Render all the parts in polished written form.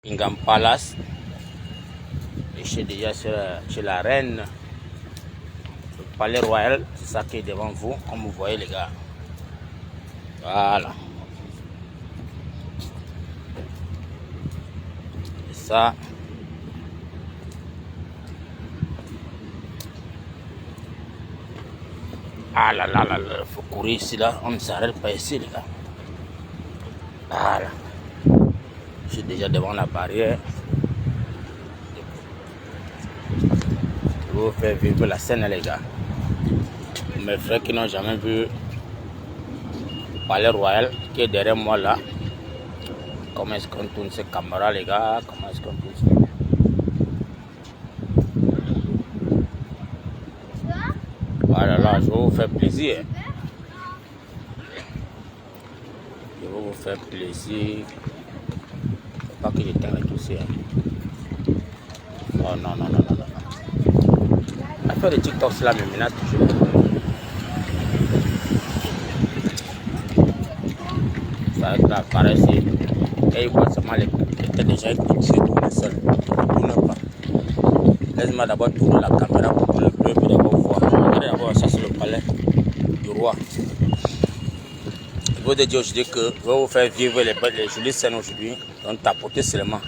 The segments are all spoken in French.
Buckingham Palace. Et je suis déjà chez la reine. Le palais royal, c'est ça qui est devant vous, comme vous voyez les gars. Voilà. Et ça. Ah là là là là, faut courir ici là, on ne s'arrête pas ici les gars. Voilà. Je suis déjà devant la barrière. Je vais vous faire vivre la scène les gars. Mes frères qui n'ont jamais vu le palais royal qui est derrière moi là. Comment est-ce qu'on tourne ces caméras les gars? Comment est-ce qu'on tourne ça? Voilà là, je vais vous faire plaisir. Je vais vous faire plaisir. Faut pas que j'éteigne tout ça. Oh non, non, non, non, non. L'affaire de TikTok, cela me menace toujours. Ça va être là, pareil, c'est. Quand ils voient seulement les têtes des gens, ils continuent de tourner seul. Ils ne tournent pas. Laisse-moi d'abord tourner la caméra pour que le peuple d'abord voir. Regardez d'abord, ça c'est le palais du roi. Je veux dire aujourd'hui que je vais vous faire vivre les jolies scènes aujourd'hui. Donc tapoter seulement.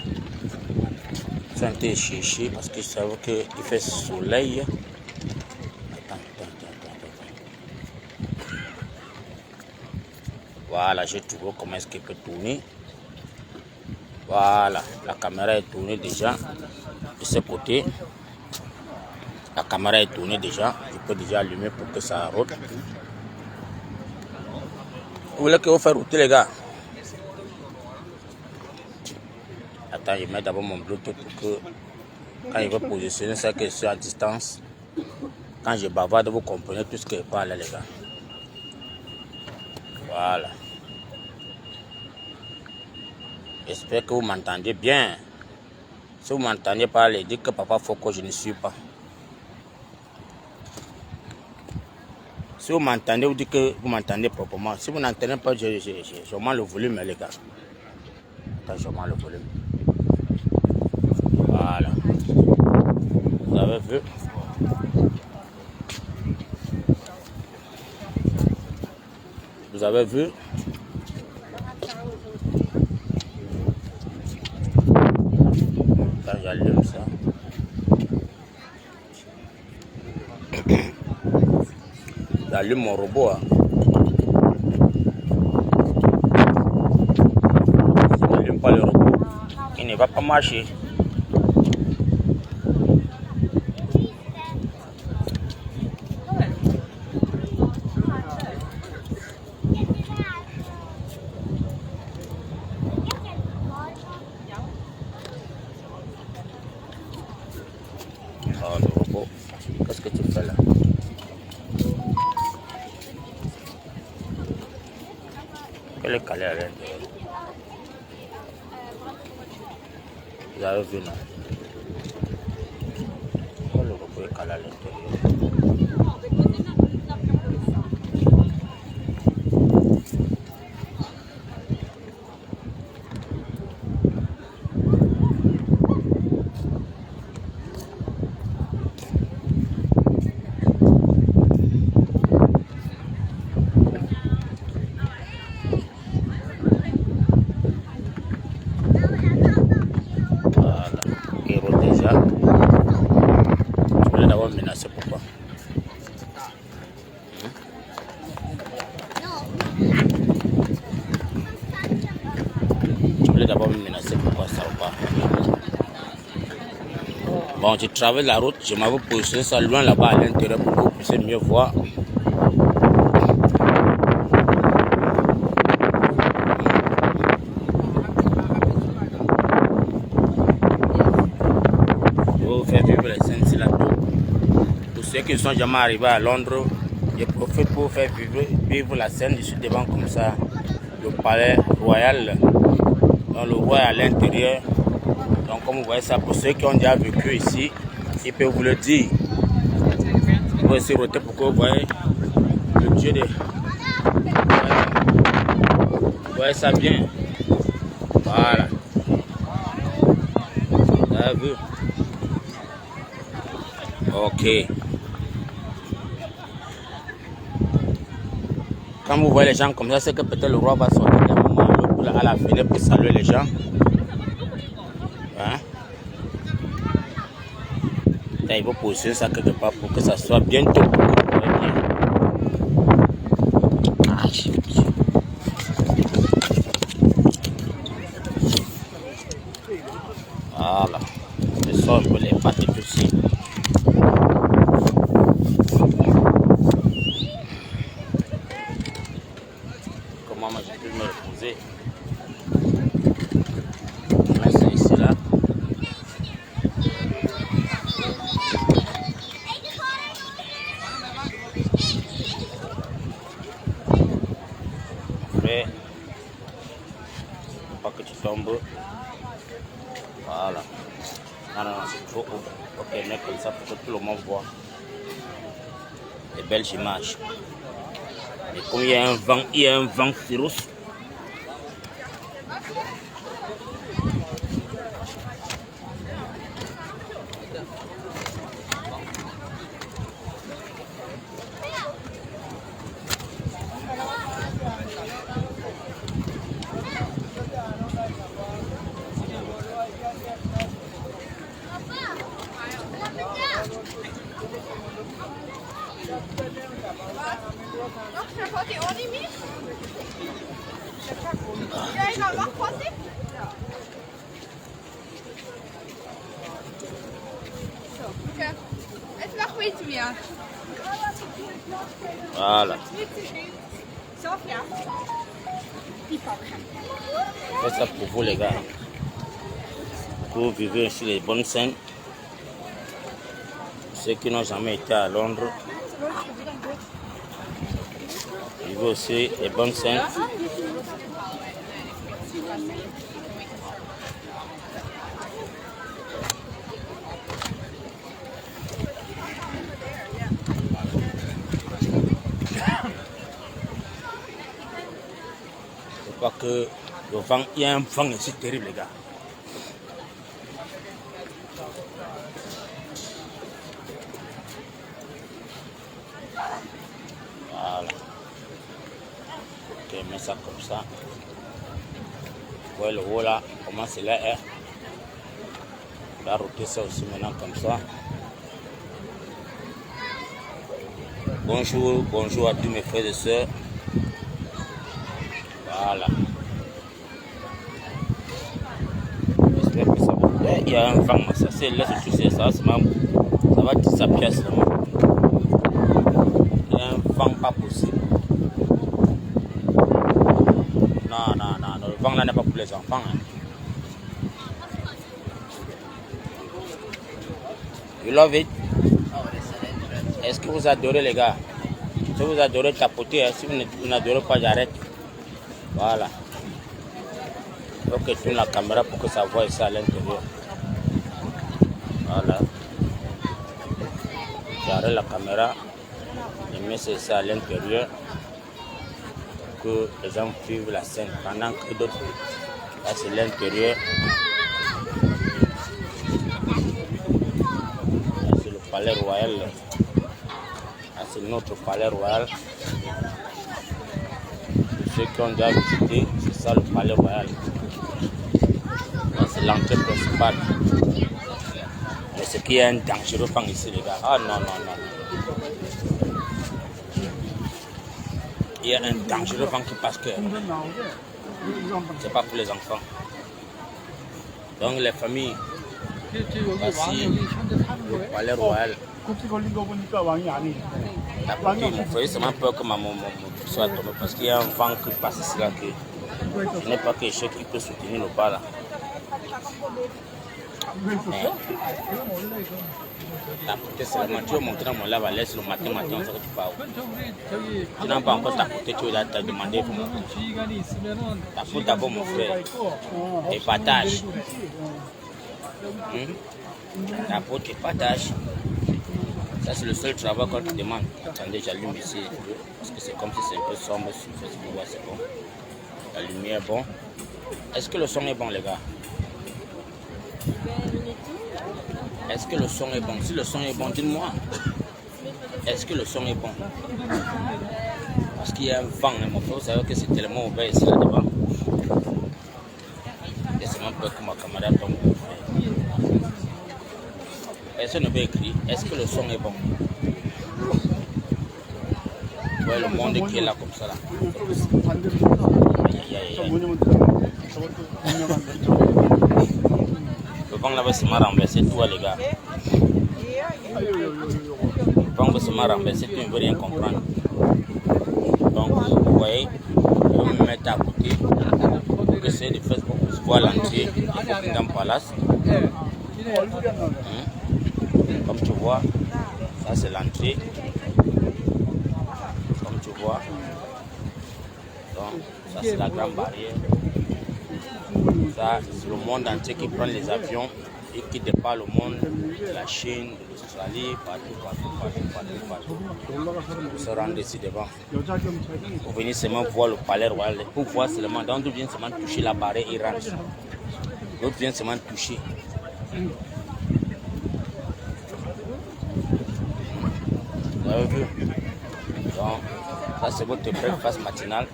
J'ai été chercher parce que je savais qu'il fait soleil. Attends. Voilà, j'ai trouvé comment est-ce qu'il peut tourner. Voilà, la caméra est tournée déjà de ce côté. La caméra est tournée déjà. Je peux déjà allumer pour que ça route. Vous voulez que vous fasse router les gars? Attends, je mets d'abord mon Bluetooth pour que quand je vais positionner ça que je suis à distance, quand je bavarde, vous comprenez tout ce que je parle les gars. Voilà. J'espère que vous m'entendez bien. Si vous m'entendez parler, dites que Papa Foko, je ne suis pas. Si vous m'entendez, vous dites que vous m'entendez proprement. Si vous n'entendez pas, je mets le volume, les gars. Attends, je mets le volume. Voilà. Vous avez vu? Vous avez vu? Quand j'allume ça. J'allume mon robot. Hein. Si je n'allume pas le robot, il ne va pas marcher. Oh, le robot, qu'est-ce que tu fais là? Elle est calée à l'intérieur. Vous avez vu, non? Oh, le robot est calé à l'intérieur. C'est pourquoi. Je voulais d'abord me menacer pourquoi ça ou pas. Bon, je traverse la route, je m'avais positionné ça loin là-bas à l'intérieur pour que vous puissiez mieux voir. Je vais vous faire vivre les scènes ici là-bas. Pour ceux qui ne sont jamais arrivés à Londres, je profite pour faire vivre la scène. Je suis devant comme ça, le palais royal. Donc le roi est à l'intérieur. Donc comme vous voyez ça, pour ceux qui ont déjà vécu ici, ils peuvent vous le dire. Vous pouvez aussi roter pour que vous voyez le dieu de... Vous voyez ça bien. Voilà. as vu? Ok. Quand vous voyez les gens comme ça, c'est que peut-être le roi va sortir à un moment à la fenêtre pour saluer les gens. Hein? Là, il faut positionner ça quelque part pour que ça soit bientôt. Voilà. Je sors un peu les pattes et tout ça. Comment moi je peux me reposer? Là, c'est ici là. Après, pas que tu tombes. Voilà. Non, non, non, il faut mettre comme ça pour que tout le monde voit les belles images. Et comme il y a un vent féroce. Voilà. C'est ça pour vous les gars. Vous vivez ici les bonnes scènes. Ceux qui n'ont jamais été à Londres. Vivez aussi les bonnes scènes. Je crois que le vent, il y a un vent ici terrible les gars. Voilà. Ok, mets ça comme ça. Vous voyez le haut là, comment c'est là est. On va router ça aussi maintenant comme ça. Bonjour, bonjour à tous mes frères et sœurs. Voilà. J'espère que ça va. Il y a un vent, ça c'est là, c'est ça, ça va disappeler seulement. Il y a un vent pas possible. Non, non, non, le vent là n'est pas pour les enfants. Hein. You love it? Est-ce que vous adorez les gars? Si vous adorez tapoter, hein, si vous n'adorez pas, j'arrête. Voilà. Il faut que je tourne la caméra pour que ça voie ça à l'intérieur. Voilà. J'arrête la caméra et mets ça à l'intérieur pour que les gens vivent la scène. Pendant que d'autres, là c'est l'intérieur. C'est le palais royal. Là c'est notre palais royal. Ceux qui ont déjà visité, c'est ça le palais royal. C'est l'entrée principale. Mais c'est qu'il y a un dangereux fan ici, les gars. Ah non, non, non. Il y a un dangereux fan qui passe que c'est pas pour les enfants. Donc les familles, voici le palais royal. Vous voyez, c'est un peu comme mon soit tombé parce qu'il y a un vent qui passe ici là que ce n'est pas quelque chose qui peut soutenir le pas là. C'est le matin, tu vas monter dans mon lave-à-laisse le matin, on sait que tu pars. Tu n'as pas encore tapoté, tu vas te demander pour moi. Tapote d'abord mon frère et partage. Tapote et partage. Ça c'est le seul travail qu'on te demande. Attendez, j'allume ici parce que c'est comme si c'est un peu sombre sur Facebook. Ouais, c'est bon. La lumière est bon. Est-ce que le son est bon les gars? Est-ce que le son est bon? Si le son est bon, dites-moi. Est-ce que le son est bon? Parce qu'il y a un vent, hein, mon frère, vous savez que c'est tellement ouvert ici là-devant. Et c'est même pas que ma camarade tombe. Personne ne peut écrire. Est-ce que le son est bon? Vous voyez le monde qui est là comme ça là. Aïe, aïe, aïe. Le vent là va se renverser tout les gars. Le vent va se renverser, tu ne veux rien comprendre. Donc vous voyez, je vais me mettre à côté pour essayer de faire voir l'entrée du Buckingham Palace. Comme tu vois, ça c'est l'entrée. Comme tu vois, donc ça c'est la grande barrière. Ça c'est le monde entier qui prend les avions et qui dépasse le monde, la Chine, l'Australie, partout. Vous se rendez ici devant. Vous venez seulement voir le palais royal. Pour voir seulement, donc vous venez seulement toucher la barrière et rentre. L'autre vient seulement toucher. Vous avez vu? Donc, ça c'est votre breakfast matinal.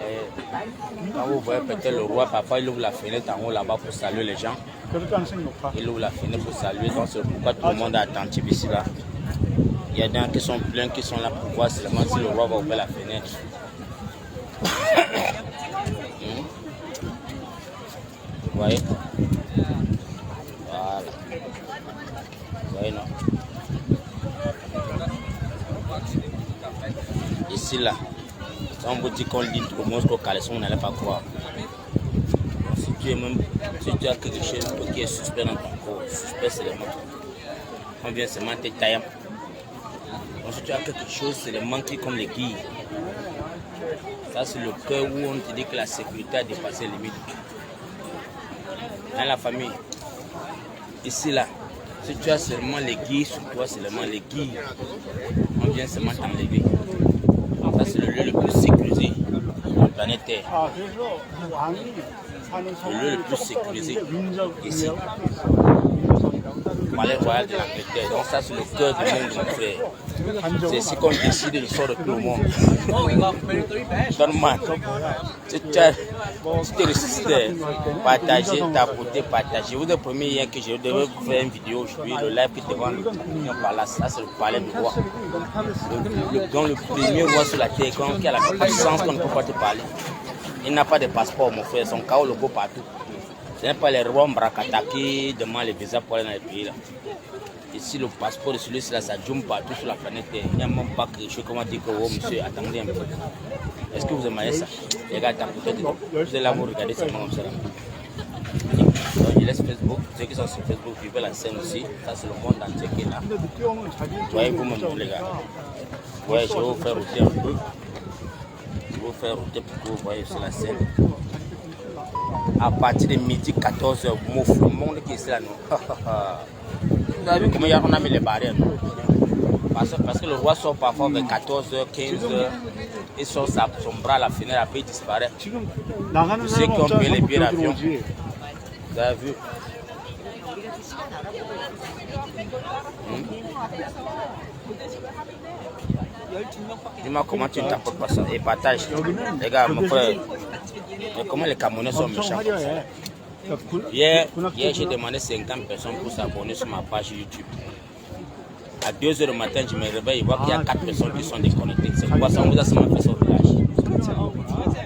Et quand vous voyez peut-être le roi, parfois il ouvre la fenêtre en haut là-bas pour saluer les gens. Il ouvre la fenêtre pour saluer, donc c'est pourquoi tout le monde est attentif ici là. Il y a des gens qui sont pleins, qui sont là pour voir seulement si le roi va ouvrir la fenêtre. Vous voyez? Voilà. Vous voyez non? Ici là. On vous dit qu'on lit au moins qu'au caleçon, on n'allait pas croire. Si tu as quelque chose qui est suspect dans ton corps, suspect seulement. On vient seulement te tailler. Donc si tu as quelque chose, c'est le manque comme les guilles. Ça c'est le cœur où on te dit que la sécurité a dépassé les limites. Dans la famille, ici là, si tu as seulement les guilles sur toi, seulement les guilles, on vient seulement t'enlever. Ça c'est le lieu le plus sécurisé de la planète Terre. Le lieu le plus sécurisé ici. Le palais royal de l'Angleterre. Donc ça c'est le cœur du monde, mon frère. C'est ici qu'on décide le sort de tout le monde. Normal. Si tu résistes, partagez, tapoter, partagez. Vous êtes le premier hier que je devais vous faire une vidéo aujourd'hui, le live qui est devant le palace. Ça c'est le palais du roi. Le premier roi sur la terre qui a la puissance qu'on ne peut pas te parler. Il n'a pas de passeport, mon frère. Son chaos le go partout. Ce n'est pas les rois Mbrakata qui demandent les visas pour aller dans les pays là. Ici, le passeport de celui-ci là, ça joue partout sur la planète Terre. Il n'y a même pas quelque chose comme dire que oh monsieur, attendez un peu. Est-ce que vous aimez ça? Les gars, vous êtes là, vous regardez seulement comme ça. Donc, je laisse Facebook. Ceux qui sont sur Facebook, vivez la scène aussi. Ça, c'est le monde entier qui est là. Voyez vous-même, les gars. Ouais, je vais vous faire router un peu. Je vais vous faire router pour que vous voyez sur la scène. À partir de midi 14h, le monde qui est là, non? Vous avez vu comment on a mis les barrières, non? Parce que le roi sort parfois vers 14h, 15h, il sort son bras à la fenêtre, après il disparaît. Vous savez qu'on paye les billets d'avion. Vous avez vu? Dis-moi comment tu ne t'apportes pas ça et partage. Les gars, mon frère, comment les Camerounais sont méchants comme ça. Hier j'ai demandé 50 personnes pour s'abonner sur ma page YouTube. À 2h du matin, je me réveille et vois qu'il y a 4 personnes qui sont déconnectées. C'est pourquoi ça, on vous a seulement fait ça au village.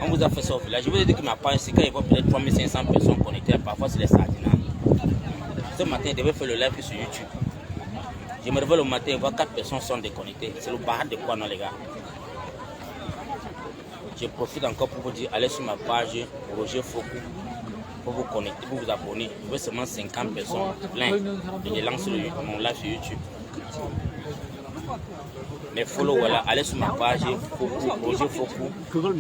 On vous a fait ça au village. Je vous ai dit que ma page, c'est quand il y a peut-être 3500 personnes connectées, parfois c'est les sardines. Ce matin, je devais faire le live sur YouTube. Je me réveille le matin et vois 4 personnes sont déconnectées. C'est le bar de quoi, non, les gars? Je profite encore pour vous dire, allez sur ma page Roger Fokou pour vous connecter, pour vous abonner. Vous avez seulement 50 personnes plein. Et je lance mon live sur YouTube. Mais follow, voilà, allez sur ma page Roger Fokou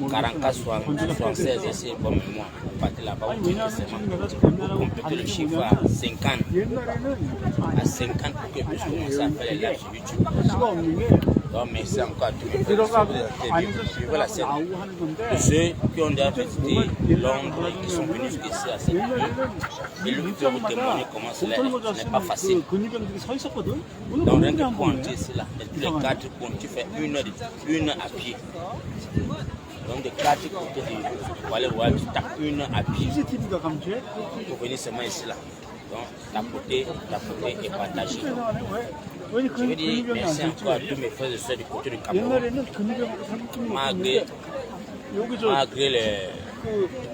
44 76, c'est bonne mémoire. Vous partez là-bas, vous complétez le chiffre à 50. À 50 pour que vous puissiez commencer à faire les lives sur YouTube. Donc, merci encore à tous les frères qui suivent la scène. Pour ceux qui ont déjà visité Londres et qui sont venus ici à cette nuit, ils peuvent vous témoigner comment cela est. Ce n'est pas facile. Donc, rien que pour entrer ici, là, de tous les 4 points, tu fais une heure à pied. Donc, de 4 côtés du Palais Royal, tu tapes une heure à pied pour venir seulement ici, là. Donc, tapoter et partager. Je veux dire merci encore à tous mes frères et soeurs du côté du Cameroun. Malgré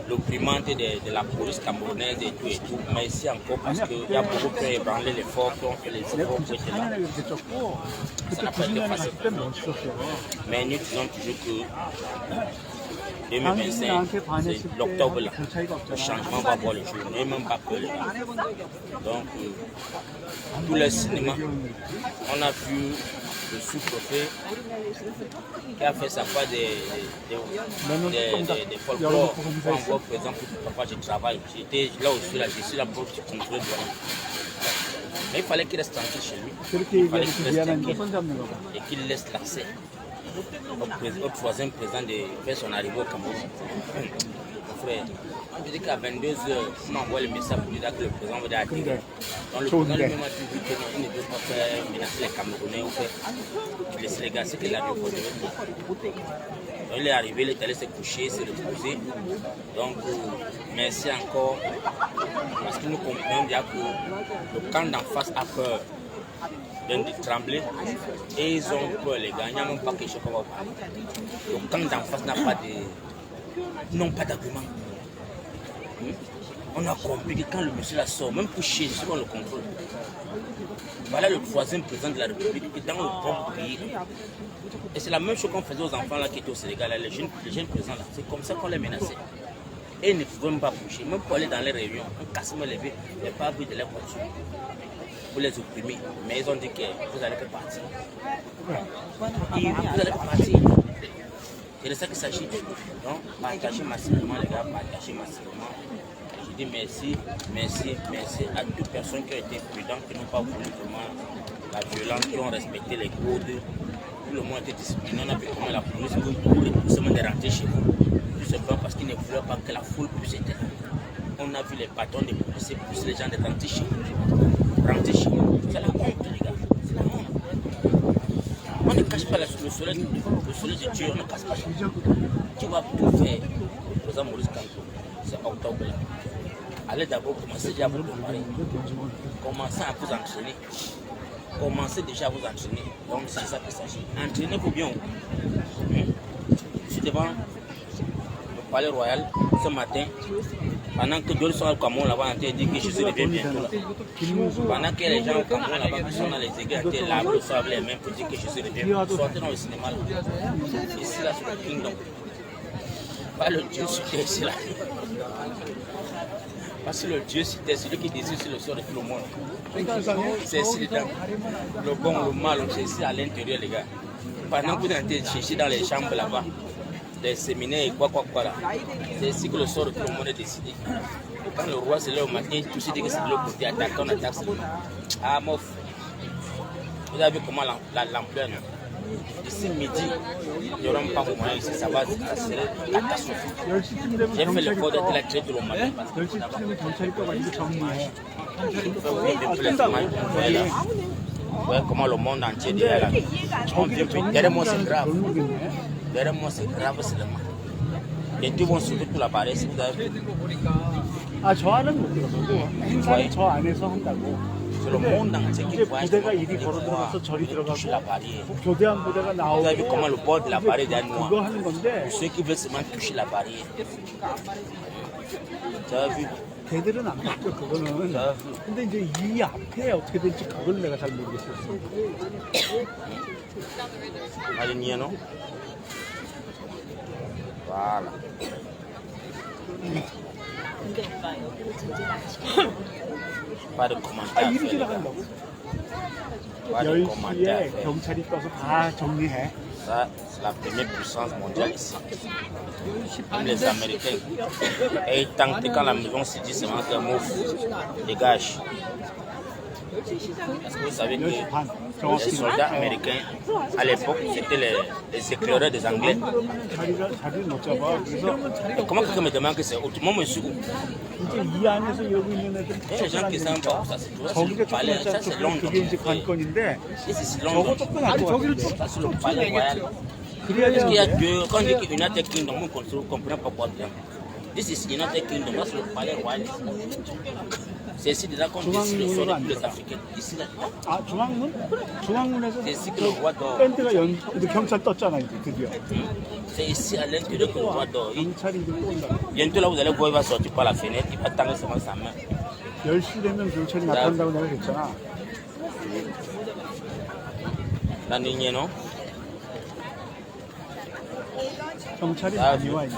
l'opprimante de la police camerounaise et tout, merci encore parce qu'il y a beaucoup qui ont ébranlé l'effort, qui ont fait les efforts pour être là. Ça n'a pas été facile. Mais nous disons toujours que 2025, c'est l'octobre là. Le changement va voir le jour. On n'est même pas peur. Donc, tous les cinémas, on a vu le sous-préfet qui a fait sa part des folklore. Pour encore, par exemple, papa, je travaille. J'étais là aussi, là, je suis là pour contrôler. Mais il fallait qu'il reste tranquille chez lui. Il fallait qu'il reste tranquille et qu'il laisse l'accès au troisième président de faire son arrivée au Cameroun. Mon frère, je dis qu'à 22h, on m'envoie le message pour dire que le président va arriver. Donc le président lui-même a dit qu'il ne veut pas faire menacer les Camerounais ou faire laisser les gars, c'est qu'il a vu pour eux. Donc il est arrivé, il est allé se coucher, se reposer. Donc merci encore parce que nous comprenons bien que le camp d'en face a peur de trembler et ils ont peur les gars, il n'y a même pas quelque chose qu'on va parler. Le camp d'en face n'ont pas d'argument. On a compris que quand le monsieur la sort, même pour chez on le contrôle. Voilà le troisième président de la République qui est dans le propre pays. Et c'est la même chose qu'on faisait aux enfants là qui étaient au Sénégal, les jeunes présidents là. C'est comme ça qu'on les menaçait. Et ils ne pouvaient même pas bouger. Même pour aller dans les réunions, on casse les pieds, il n'y a pas abri de leur voiture. Pour les opprimer. Mais ils ont dit que vous allez faire partir. Et vous allez partir. C'est de ça qu'il s'agit. Donc, partagez massivement les gars, partagez massivement. Je dis merci à toutes les personnes qui ont été prudentes, qui n'ont pas voulu vraiment la violence, qui ont respecté les codes. Tout le monde a été discipliné. On a vu comment la police pour seulement de rentrer chez vous. Tout simplement parce qu'ils ne voulaient pas que la foule puisse être. On a vu les patrons des policiers pousser les gens de rentrer chez vous. Rentrer chez vous. C'est la honte, les gars. C'est la honte. On ne cache pas le soleil de Dieu, on ne cache pas ça. Tu vas tout faire. Le président Maurice Kamto, c'est octobre là. Allez d'abord commencer déjà à vous préparer. Commencez à vous entraîner. Commencez déjà à vous entraîner. Donc c'est ça qu'il s'agit. Entraînez-vous bien. Je suis devant le Palais Royal ce matin. Pendant que d'autres sont au Cameroun là-bas, on dit que je reviens bientôt là. Pendant que les gens au Cameroun là-bas qui sont dans les égalités là, ils savent les mêmes pour dire que je reviens. Sortez dans le cinéma là. Ici là, c'est le kingdom. Pas le Dieu sur ici là. Parce que le Dieu c'était celui qui décide sur le sort de tout le monde. C'est ici dedans. Le bon, le mal, c'est ici à l'intérieur les gars. Pendant que vous êtes chercher dans les chambres là-bas, des séminaires et quoi là. C'est ici que le sort de tout le monde est décidé. Quand le roi se lève au matin, tout se dit que c'est de l'autre côté, attaque, on attaque seulement. Ah mof. Vous avez vu comment l'ampleur ici midi, il n'y aura pas de moyen ici, ça va serait catastrophique. J'ai fait l'effort d'être là très tôt le matin parce que vous voyez comment le monde entier est là. Derrière moi c'est grave. Derrière moi c'est grave seulement. Et tout vont sauver tout l'appareil si vous avez vu. 아, 저 안은 못 들어가고 행사는 저 안에서 한다고. 이제 부대가 이리 걸어 들어가서 저리 들어가고 교대한 부대가 나오고 그거 하는 건데 걔들은 안 바뀌어 그거는. 근데 이제 이 앞에 어떻게 될지 그걸 내가 잘 모르겠어요. 아니요. voilà. Pas de commentaire. 이리 지나간다고? 10시에 경찰이 떠서 다 정리해. Ça, c'est la première puissance mondiale ici. Même les Américains. Et tant que quand la maison se dit seulement qu'un mot, dégage. Parce que vous savez que 10시 반 les 정확히 soldats américains, à l'époque, c'était les éclaireurs des Anglais. 자리를 못 잡아. 그래서 Comment quelqu'un me demande que c'est où? Moi, je suis où? 이제 이 안에서 여기 있는 애들이 Les gens qui savent pas où ça se trouve, c'est 저기가 le palais, ça c'est Londres. 그게 이제 관건인데 Ici c'est 저거 Londres. 조금 알고 저기를 Ça c'est le palais royal. 그래야 Parce qu'il y a deux, quand on dit que United Kingdom, on ne comprend pas pourquoi. This is United Kingdom, that's le palais royal. C'est ici déjà qu'on décide le sort de tous les Africains. Ici là. 아 중앙문? 중앙문에서 C'est ici que le roi dort. 밴드가 이제 경찰 떴잖아 이제 드디어 C'est ici à l'intérieur que le roi dort. 경찰이 이제 또 온다. Bientôt là, vous allez voir, il va sortir par la fenêtre, il va tendre seulement sa main. 10시 되면 경찰이 나타난다고 내가 그랬잖아. La lignée, non? 경찰이 많이 와 이제.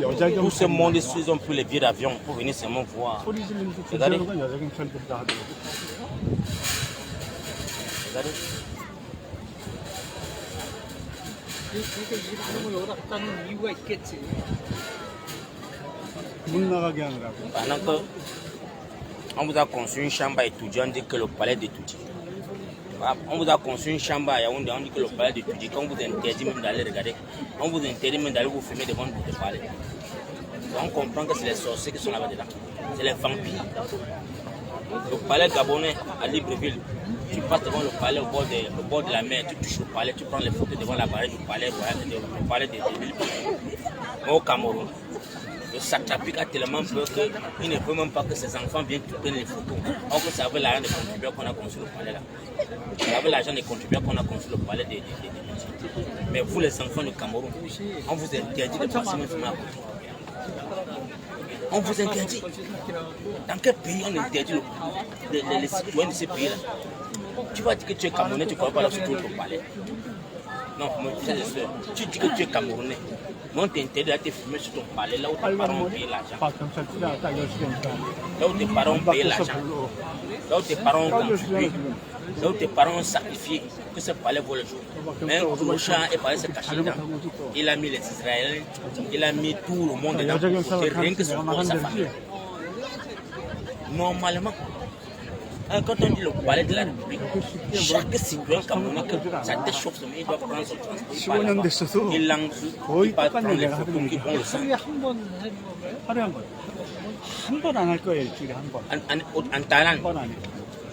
여자 Tout ce 경찰 monde ici, ils ont pris les billets d'avion pour venir seulement voir. 소리 지르면서 구제하는 건 여자 경찰들이 다 하더라고. Regardez. 그러니까 이름을 여기다 갖다는 이유가 있겠지. 문 나가게 하느라고. Pendant que on vous a construit une chambre à étudiants, on dit que le palais d'étudiants. On vous a construit une chambre à Yaoundé, on dit que le palais d'étudiants. Quand on vous interdit même d'aller regarder, on vous interdit même d'aller vous filmer devant le palais. Donc on comprend que c'est les sorciers qui sont là-bas dedans. C'est les vampires. Le palais gabonais à Libreville, tu passes devant le palais au bord de la mer, tu touches le palais, tu prends les photos devant la barrière du palais royal, du palais de Libreville. Mais au Cameroun, le satrapique a tellement peur qu'il ne veut même pas que ses enfants viennent prendre les photos. Or que c'est avec l'argent des contribuables qu'on a construit le palais là. C'est avec l'argent des contribuables qu'on a construit le palais des Mais vous les enfants du Cameroun, on vous interdit de passer même à côté. On vous interdit. Dans quel pays on interdit les citoyens de ces pays-là? Tu vas dire que tu es Camerounais, tu ne crois pas là sur tout le palais. Non, mon frère et soeur, tu dis que tu es Camerounais. Mais on t'interdit d'aller te filmer sur ton palais là où tes parents ont payé l'argent. 박 경찰 딱 10시 되니까. Là où tes parents ont payé l'argent. Là où tes parents ont contribué. Là où tes parents ont sacrifié que ce palais vaut le jour. Mais un clochard est parti se cacher dedans. Il a mis les Israéliens, il a mis tout le monde dedans. 여자 경찰을 Rien que son corps, sa famille. Normalement, quand on dit le palais de la République, chaque citoyen camerounais que ça déchauffe, il doit prendre son transport. 15년 됐어도 Il lance, 거의 il va prendre 똑같네 les 내가 photos 하던 qui 얘기. vont le sang. 하루에 한 번 해보는 거예요? 하루에 한 번. 한 번 안 할 거야 일주일에 한 번. En Thaïlande, 한 번 안 해.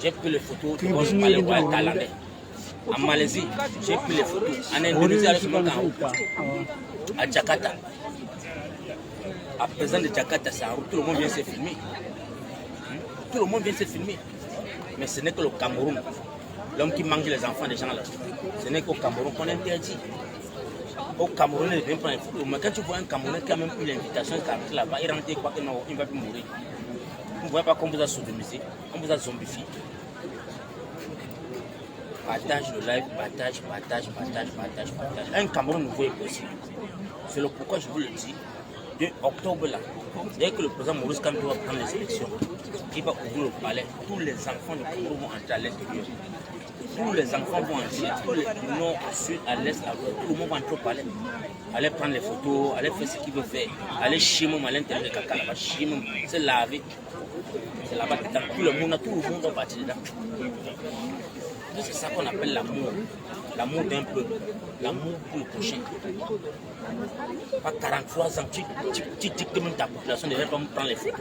j'ai pris les photos 그게 devant le 무슨 palais 얘기인지 royal 모르겠는데 thaïlandais. En Malaisie, j'ai pris les photos. En Indonésie, 어릴 avec mon 시간에서 camp. 있다. À Jakarta. À présent de Jakarta, c'est en route, tout le monde vient se filmer. Tout le monde vient se filmer. Mais ce n'est que le Cameroun, l'homme qui mange les enfants des gens là. Ce n'est qu'au Cameroun qu'on interdit. Au Cameroun, il vient prendre une photo. Mais quand tu vois un Camerounais qui a même eu l'invitation là-bas, il rentre et croit que non, il ne va plus mourir. Vous ne voyez pas qu'on vous a sodomisé, on vous a zombifié. Partage le live, partage. Un Cameroun nouveau est possible. C'est le pourquoi je vous le dis. De octobre là, dès que le président Maurice Kamto va prendre les élections, il va ouvrir le palais. Tous les enfants du Cameroun vont entrer à l'intérieur. Tous les enfants vont entrer, tous les du nord au sud, à l'est, à l'ouest, tout le monde va entrer au palais. Aller prendre les photos, aller faire ce qu'il veut faire, aller chier à l'intérieur de caca là-bas, chier, se laver. C'est là-bas que tout le monde va partir dedans. C'est ça qu'on appelle l'amour. L'amour d'un peuple. L'amour pour le prochain. Pas 43 ans, tu dis que même ta population ne vient pas me prendre les photos.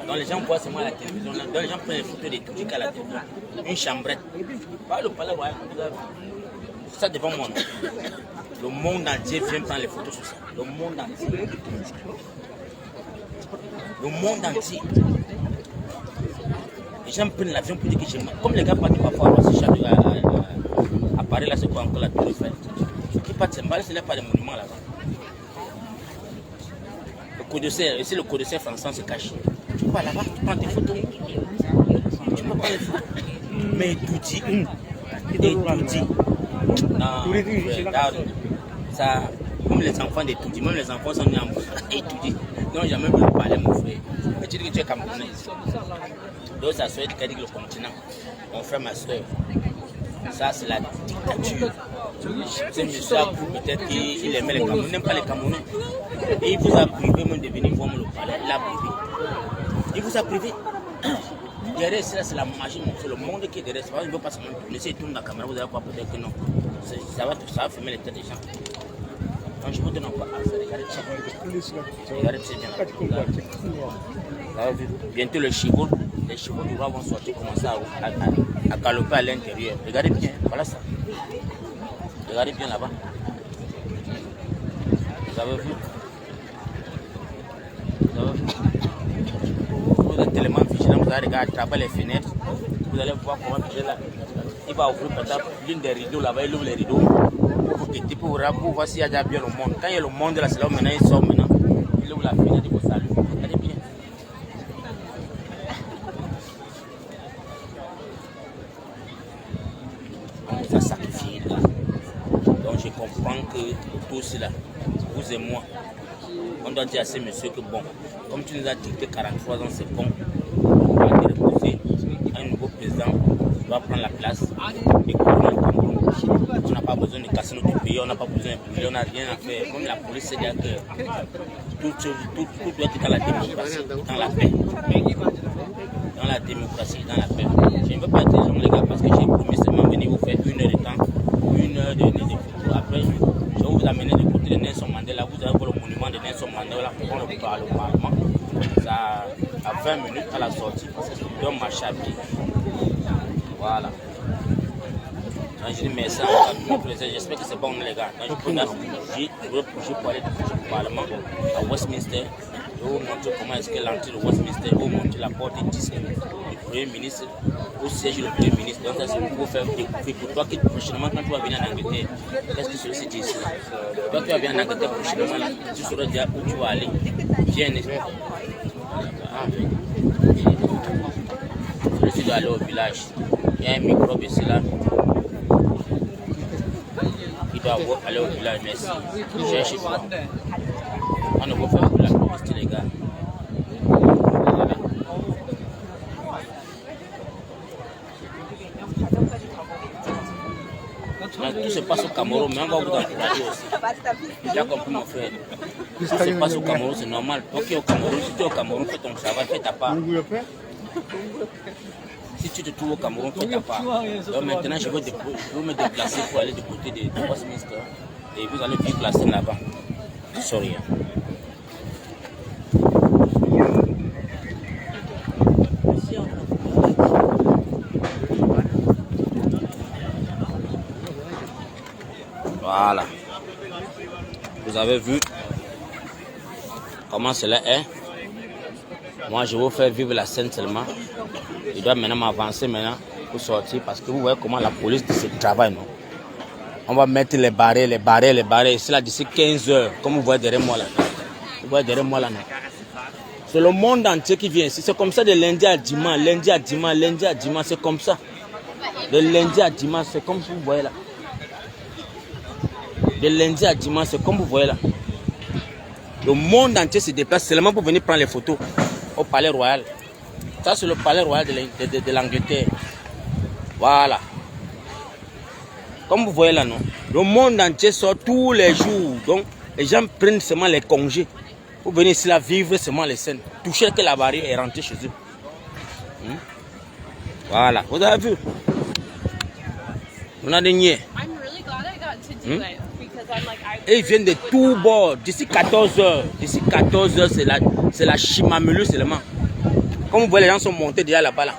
Donc les gens voient seulement à la télévision. Donc les gens prennent les photos des trucs à la télévision. Une chambrette. Pas le palais royal. Ça devant moi. Le monde entier vient prendre les photos sur ça. Le monde entier. Le monde entier. Les gens prennent l'avion pour dire que j'ai mal. Comme les gars partent parfois à Château à Paris, là c'est quoi encore la Tour Eiffel. Ceux qui partent s'emballer, ce n'est pas des monuments là-bas. Le codicère, ici le codicère français se cache. Tu vas là-bas, tu prends tes photos. Tu peux pas les photos. Mais tout dit. Non, ça, même les enfants d'étudier, même les enfants sont nés en étudier. Ils n'ont jamais pu parler, mon frère. Mais tu dis que tu es Camerounais. Donc ça souhaite qu'elle dit le continent. Mon frère, ma soeur. Ça, c'est la dictature. C'est monsieur Akou, peut-être qu'il aimait les Camerounais, n'aime pas les Camerounais. Et il vous a privé même de venir voir le palais. Il a privé. Il vous a privé. derrière, c'est la machine, c'est le monde qui est derrière. Il ne veut pas seulement tourner. Si il tourne la caméra, vous allez voir peut-être que non. Ça va fumer les têtes des gens. Donc je vous donne encore à ça. Regardez très bien. Bientôt les chevaux du roi vont sortir, commencer à galoper à l'intérieur. Regardez bien, voilà ça. Regardez bien là-bas. Vous avez vu? Vous êtes tellement vigilant, vous allez regarder à travers les fenêtres. Vous allez voir comment là. Il va ouvrir peut-être l'une des rideaux là-bas, il ouvre les rideaux. Pour voir s'il y a déjà bien le monde. Quand il y a le monde là, c'est là où maintenant il sort maintenant. Il ouvre la fenêtre, il vous salue. Regardez bien. On nous a sacrifié là. Donc je comprends que tous là, vous et moi, on doit dire à ces messieurs que bon, comme tu nous as dicté 43 ans, c'est bon, on va te reposer. Un nouveau président doit prendre la place et gouverner le Cameroun. On n'a pas besoin de casser notre pays, on n'a pas besoin de brûler, on n'a rien à faire. Comme la police sait dire que tout doit être dans la démocratie, dans la paix. Dans la démocratie, dans la paix. Je ne veux pas être gens les gars parce que j'ai promis seulement venir vous faire 1 heure de temps, 1 heure de photos. Après, je vais vous amener de côté de Nelson Mandela. Vous allez voir le monument de Nelson Mandela pour qu'on le parle au Parlement. Ça a 20 minutes à la sortie parce que c'est un marché à pied. Voilà. Donc, je dis merci à mon président. J'espère que c'est bon les gars. Donc, je vais pour aller au Parlement à Westminster. Je vais vous montrer comment est-ce que l'entrée de Westminster, je vais vous montrer la porte du Premier ministre, au siège du Premier ministre. Donc ça c'est pour faire découvrir pour toi que prochainement quand tu vas venir en Angleterre, qu'est-ce que ceci dit ici? Toi tu vas venir en Angleterre prochainement, là, tu sauras déjà où tu vas aller. Viens, n'est-ce pas? Je dois aller au village. Il y a un microbe ici là. Il doit aller au village, merci. Cherche pas. On ne peut faire pour la publicité les gars. Donc, tout se passe au Cameroun, mais on va vous encourager aussi. J'ai compris mon frère. Tout se passe au Cameroun, c'est normal. Toi qui es au Cameroun, si tu es au Cameroun, fais ton travail, fais ta part. Si tu te trouves au Cameroun, fais ta part. Donc maintenant, je vais me déplacer pour aller du côté de Westminster. Et vous allez vivre la scène là-bas. Sorry. Voilà. Vous avez vu comment cela est. Moi, je vais vous faire vivre la scène seulement. Je dois maintenant m'avancer maintenant pour sortir parce que vous voyez comment la police dit ce travail, non? On va mettre les barrières. C'est là d'ici 15 heures, comme vous voyez derrière moi là. Vous voyez derrière moi là, non? C'est le monde entier qui vient ici. C'est comme ça de lundi à dimanche, c'est comme ça. De lundi à dimanche, c'est comme vous voyez là. De lundi à dimanche, c'est comme vous voyez là. Le monde entier se déplace seulement pour venir prendre les photos au Palais Royal. Ça, c'est le Palais Royal de l'Angleterre. Voilà. Comme vous voyez là, non? Le monde entier sort tous les jours. Donc, les gens prennent seulement les congés pour venir ici là vivre seulement les scènes. Toucher que la barrière et rentrer chez eux. Voilà. Vous avez vu? On a des niais. Et ils viennent de tous bords. D'ici 14 heures. D'ici 14 heures, c'est la Chimamelu seulement. Comme vous voyez, les gens sont montés déjà là-bas. Là.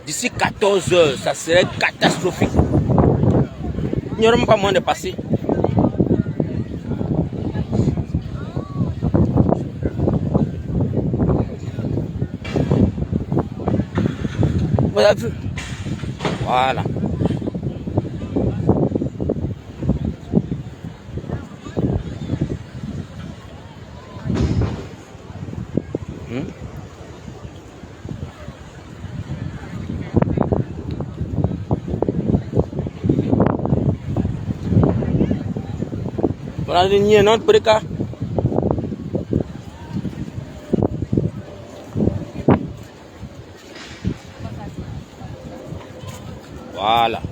D'ici 14 heures, ça serait catastrophique. Il n'y aura même pas moyen de passer. Vous avez vu? Voilà. Voilà, il y a un autre préca. Voilà.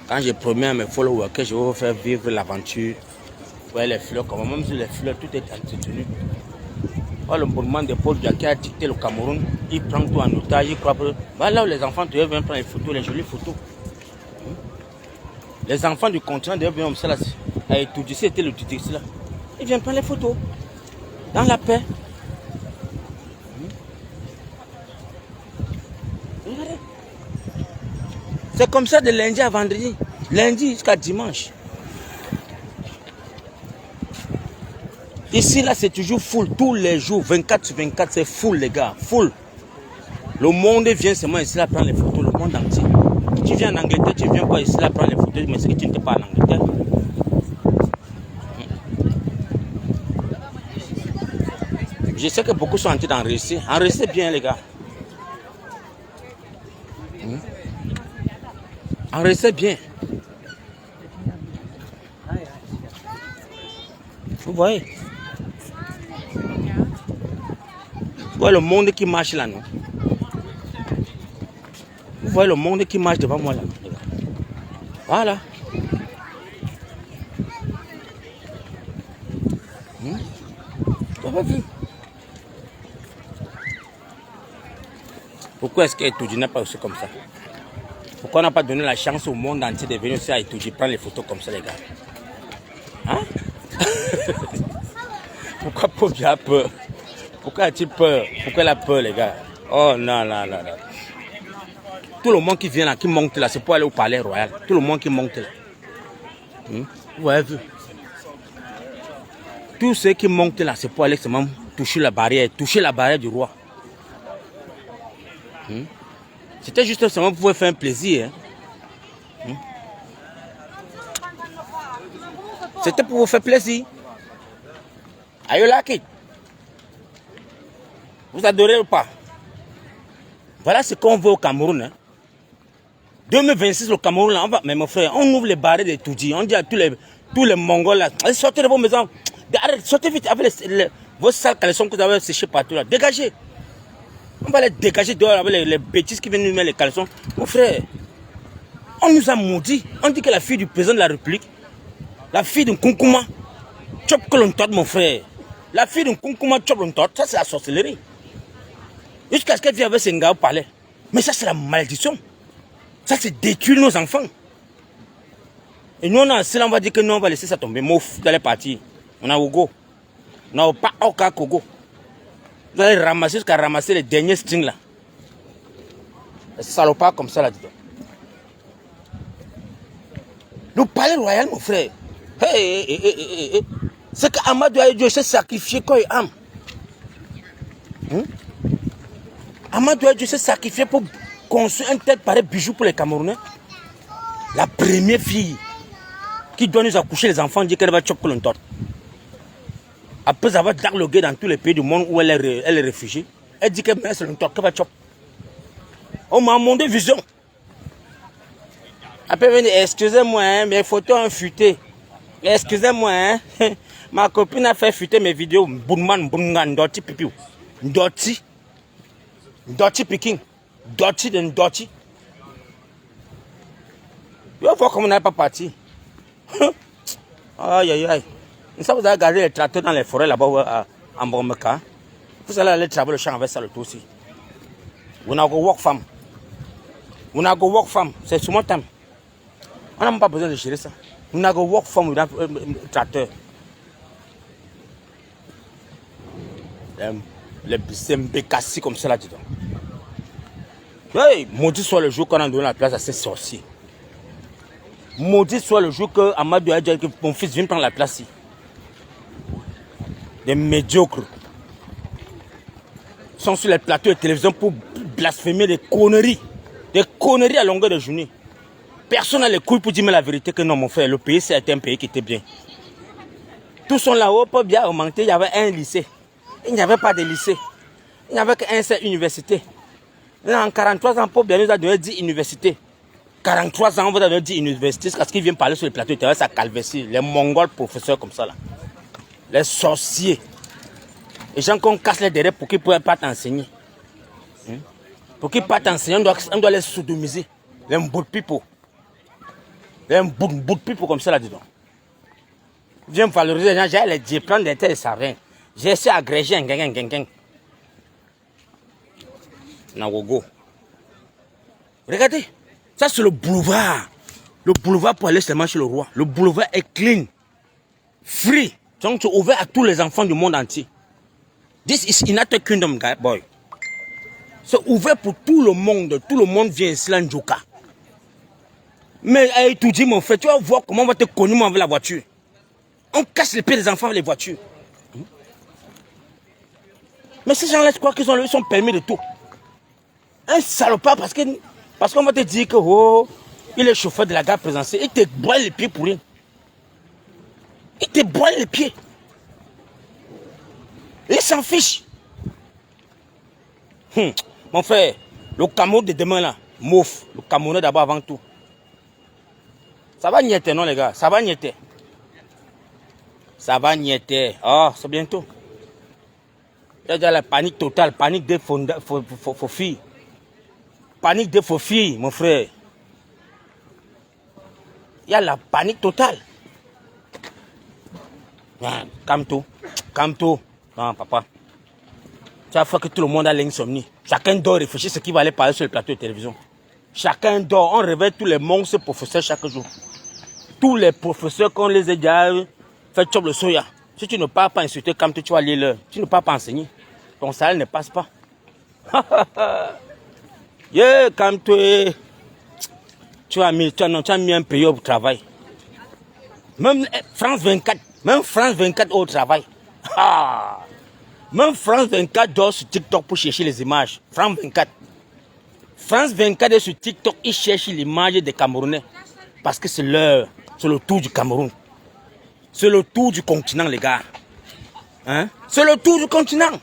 Quand j'ai promis à mes followers que je vais vous faire vivre l'aventure, vous voyez les fleurs, comme même sur les fleurs, tout est entretenu. Oh, le mouvement de Paul Biya qui a dicté le Cameroun, il prend tout en otage, il croit que... Bah, là où les enfants viennent prendre les photos, les jolies photos. Les enfants du continent viennent comme ça, là, à étudier, c'était le Tutix là. Ils viennent prendre les photos. Dans la paix. Regardez. C'est comme ça de lundi à vendredi. Lundi jusqu'à dimanche. Ici, là, c'est toujours full. Tous les jours, 24 sur 24, c'est full, les gars. Full. Le monde vient seulement ici, là, prendre les photos. Le monde entier. Tu viens en Angleterre, tu viens pas ici, là, prendre les photos. Mais c'est que tu n'étais pas en Angleterre. Je sais que beaucoup sont en train d'enregistrer. Enregistrez bien, les gars. Enregistrez bien. Vous voyez? Vous voyez le monde qui marche là, non? Vous voyez le monde qui marche devant moi là. Voilà. Vous avez vu? Pourquoi est-ce qu'Etoudi n'est pas aussi comme ça? Pourquoi on n'a pas donné la chance au monde entier de venir aussi à Etoudi prendre les photos comme ça, les gars? Hein? Pourquoi Paul Biya a peur? Pourquoi a-t-il peur? Pourquoi il a peur, les gars? Oh non, non, non, non. Tout le monde qui vient là, qui monte là, c'est pour aller au palais royal. Tout le monde qui monte là. Vous avez vu? Tous ceux qui montent là, c'est pour aller seulement toucher la barrière du roi. C'était juste seulement pour faire un plaisir. C'était pour vous faire plaisir. Are you like it? Vous adorez ou pas? Voilà ce qu'on veut au Cameroun. Hein. 2026, le Cameroun, là, on va, mais mon frère, on ouvre les barrières de Toudi. On dit à tous les Mongols, là, allez, sortez de vos maisons. Arrêtez, sortez vite avec vos sales caleçons que vous avez séchés partout. Là. Dégagez. On va les dégager dehors avec les bêtises qui viennent nous mettre les caleçons. Mon frère, on nous a maudit. On dit que la fille du président de la République, la fille d'un Kunkuma, chop Kolontot, mon frère. La fille d'un Kunkuma chop Kolontot, ça c'est la sorcellerie. Jusqu'à ce qu'elle vienne avec ses gars au palais. Mais ça c'est la malédiction. Ça c'est détruire nos enfants. Et nous on a cela, on va dire que nous on va laisser ça tomber. Mouf, dans les parties. On a Ogo. On n'a pas Oka Kogo. Vous allez ramasser jusqu'à ramasser les derniers strings là. Les salopards comme ça là-dedans. Le palais royal, mon frère. Hey. C'est qu'Amadou Dieu s'est sacrifié quand il âme. Amadou Dieu s'est sacrifié pour construire un tel pareil bijou pour les Camerounais. La première fille qui doit nous accoucher les enfants dit qu'elle va choper le torte. Après avoir dialogué dans tous les pays du monde où elle est réfugiée, elle dit qu'elle c'est le torte qu'elle va choper. On m'a demandé vision. Après venir, excusez-moi, hein, mes photos ont fuité. Excusez-moi, hein, ma copine a fait fuiter mes vidéos. Bounman, Boungan, Doti Pipiou. Doti Piking. Doti de Doti. Tu vas voir comment on n'est pas parti. Aïe, aïe, aïe. Ça, vous avez gardé les tracteurs dans les forêts là-bas à Mbomeka. Vous allez aller travailler le champ avec ça le tout aussi. Vous n'avez pas work femme. Vous n'avez pas work femme. C'est sur mon temps. On n'a même pas besoin de gérer ça. Vous n'avez pas work femme with tracteur. Les bécassis comme ça là-dedans. Hey, maudit soit le jour qu'on a donné la place à ces sorciers. Maudit soit le jour que Amadou a dit que mon fils vient prendre la place ici. Des médiocres sont sur les plateaux de télévision pour blasphémer des conneries à longueur de journée. Personne n'a les couilles pour dire la vérité que non, mon frère, le pays c'était un pays qui était bien. Tous sont là-haut, pas bien augmenté, il y avait un lycée. Il n'y avait pas de lycée. Il n'y avait qu'un seul université. En 43 ans, Paul Biya nous a donné 10 universités. 43 ans, on vous a donné 10 universités parce qu'ils viennent parler sur les plateaux de télévision, ça calvessie. Les Mongols professeurs comme ça là. Les sorciers. Les gens qu'on casse les derrière pour qu'ils ne puissent pas t'enseigner. Pour qu'ils ne puissent pas t'enseigner, on doit les sodomiser. Les bout de pipo. Les bout de pipo comme ça là-dedans. Viens valoriser les gens, j'ai les diplômes d'été, ça rien. J'ai essayé agrégé un Nagogo. Regardez, ça c'est le boulevard. Le boulevard pour aller seulement chez le roi. Le boulevard est clean, free. Donc c'est ouvert à tous les enfants du monde entier. This is United Kingdom, guy boy. C'est ouvert pour tout le monde. Tout le monde vient ici, là, Njoka. Mais tu dis, mon frère, tu vas voir comment on va te connaître avec la voiture. On casse les pieds des enfants avec les voitures. Mais ces gens-là, je crois qu'ils sont permis de tout. Un salopard, parce qu'on va te dire que oh, il est chauffeur de la gare présidentielle. Il te broie les pieds pour rien. Il te broie les pieds. Il s'en fiche. Mon frère, le Cameroun de demain là, mouf. Le Camerounais d'abord avant tout. Ça va niéter, non les gars? Ça va niéter. Ça va niéter. Oh, c'est bientôt. Il y a déjà la panique totale, panique des faux filles. Panique des faux filles, mon frère. Il y a la panique totale. Calme-toi. Calme-toi. Non, papa. Ça fait que tout le monde a l'insomnie. Chacun doit réfléchir ce qui va aller parler sur le plateau de télévision. Chacun dort. On réveille tous les monstres professeurs chaque jour. Tous les professeurs qu'on les a déjà fait chop le soya. Si tu ne pars pas insulter comme tu vas lire l'heure, tu ne pars pas enseigner. Ton salaire ne passe pas. Yeah, comme toi, tu as mis un pays au travail. Même France 24 au travail. Même France 24 dort sur TikTok pour chercher les images. France 24 est sur TikTok, ils cherchent l'image des Camerounais. Parce que c'est le tour du Cameroun. C'est le tour du continent, les gars. Hein? C'est le tour du continent.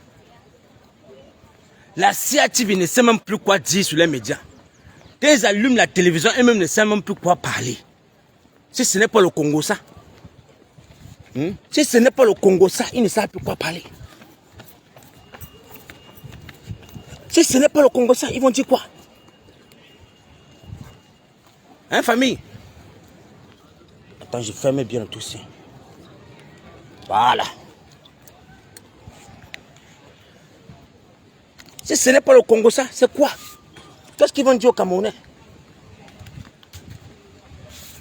La CATV ne sait même plus quoi dire sur les médias. Quand ils allument la télévision, eux-mêmes ne savent même plus quoi parler. Si ce n'est pas le Congo, ça. Si ce n'est pas le Congo, ça, ils ne savent plus quoi parler. Si ce n'est pas le Congo, ça, ils vont dire quoi? Hein, famille? Attends, je ferme bien le tout ici. Voilà. Si ce n'est pas le Congo, ça, c'est quoi? Qu'est-ce qu'ils vont dire aux Camerounais?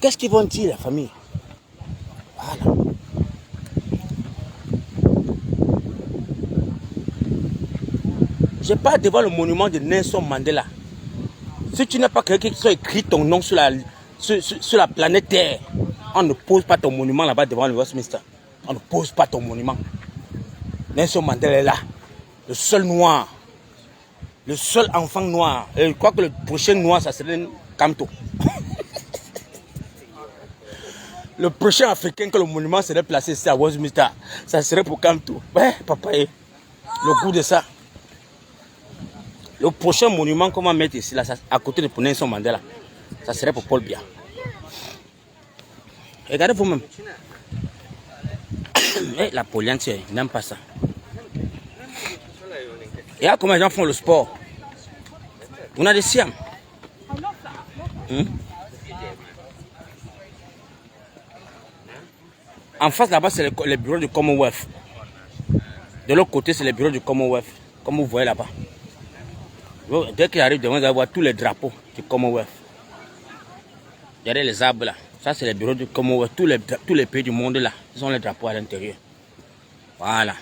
Qu'est-ce qu'ils vont dire, la famille? Voilà. Je parle devant le monument de Nelson Mandela. Si tu n'as pas quelqu'un qui soit écrit ton nom sur la planète Terre, on ne pose pas ton monument là-bas devant le Westminster. On ne pose pas ton monument. Nelson Mandela est là. Le seul noir. Le seul enfant noir. Et je crois que le prochain noir, ça serait Kamto. Le prochain africain que le monument serait placé ici à Westminster, ça serait pour Kamto. Ouais, papa, le goût de ça. Le prochain monument qu'on va mettre ici, là, à côté de Nelson Mandela, ça serait pour Paul Biya. Regardez vous-même. La poliante, ils n'aiment pas ça. Et là, comment les gens font le sport? On a des siams. En face, là-bas, c'est les bureaux du Commonwealth. De l'autre côté, c'est les bureaux du Commonwealth. Comme vous voyez là-bas. Dès qu'il arrive, devant, vous allez voir tous les drapeaux du Commonwealth. Regardez les arbres là. Ça, c'est les bureaux du Commonwealth. Tous les pays du monde là, ils ont les drapeaux à l'intérieur. Voilà.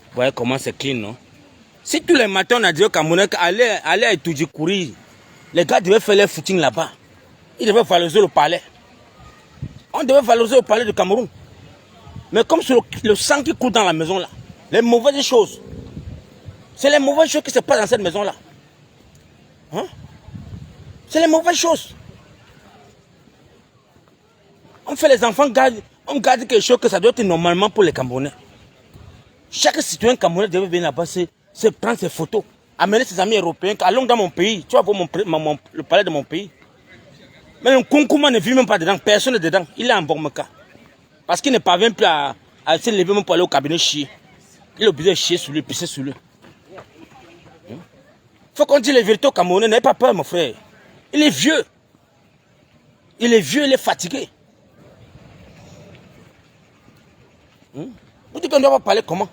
Vous voyez comment c'est clean, non? Si tous les matins on a dit au Camerounais allez à Itoudji courir, les gars devaient faire leur footing là-bas. Ils devaient valoriser le palais. On devait valoriser le palais du Cameroun. Mais comme c'est le sang qui coule dans la maison là, les mauvaises choses. C'est les mauvaises choses qui se passent dans cette maison là. Hein? C'est les mauvaises choses. On fait les enfants, on garde quelque chose que ça doit être normalement pour les Camerounais. Chaque citoyen camerounais devait venir là-bas, se prendre ses photos, amener ses amis européens. Allons dans mon pays, tu vas voir le palais de mon pays. Mais le Konkouma ne vit même pas dedans, personne n'est dedans. Il est en Bormeka. Parce qu'il ne parvient plus à se lever même pour aller au cabinet chier. Il est obligé de chier sur lui, pisser sur lui. Il faut qu'on dise les vérités au Camerounais, n'ayez pas peur mon frère. Il est vieux. Il est vieux, il est fatigué. Vous dites qu'on ne doit pas parler comment?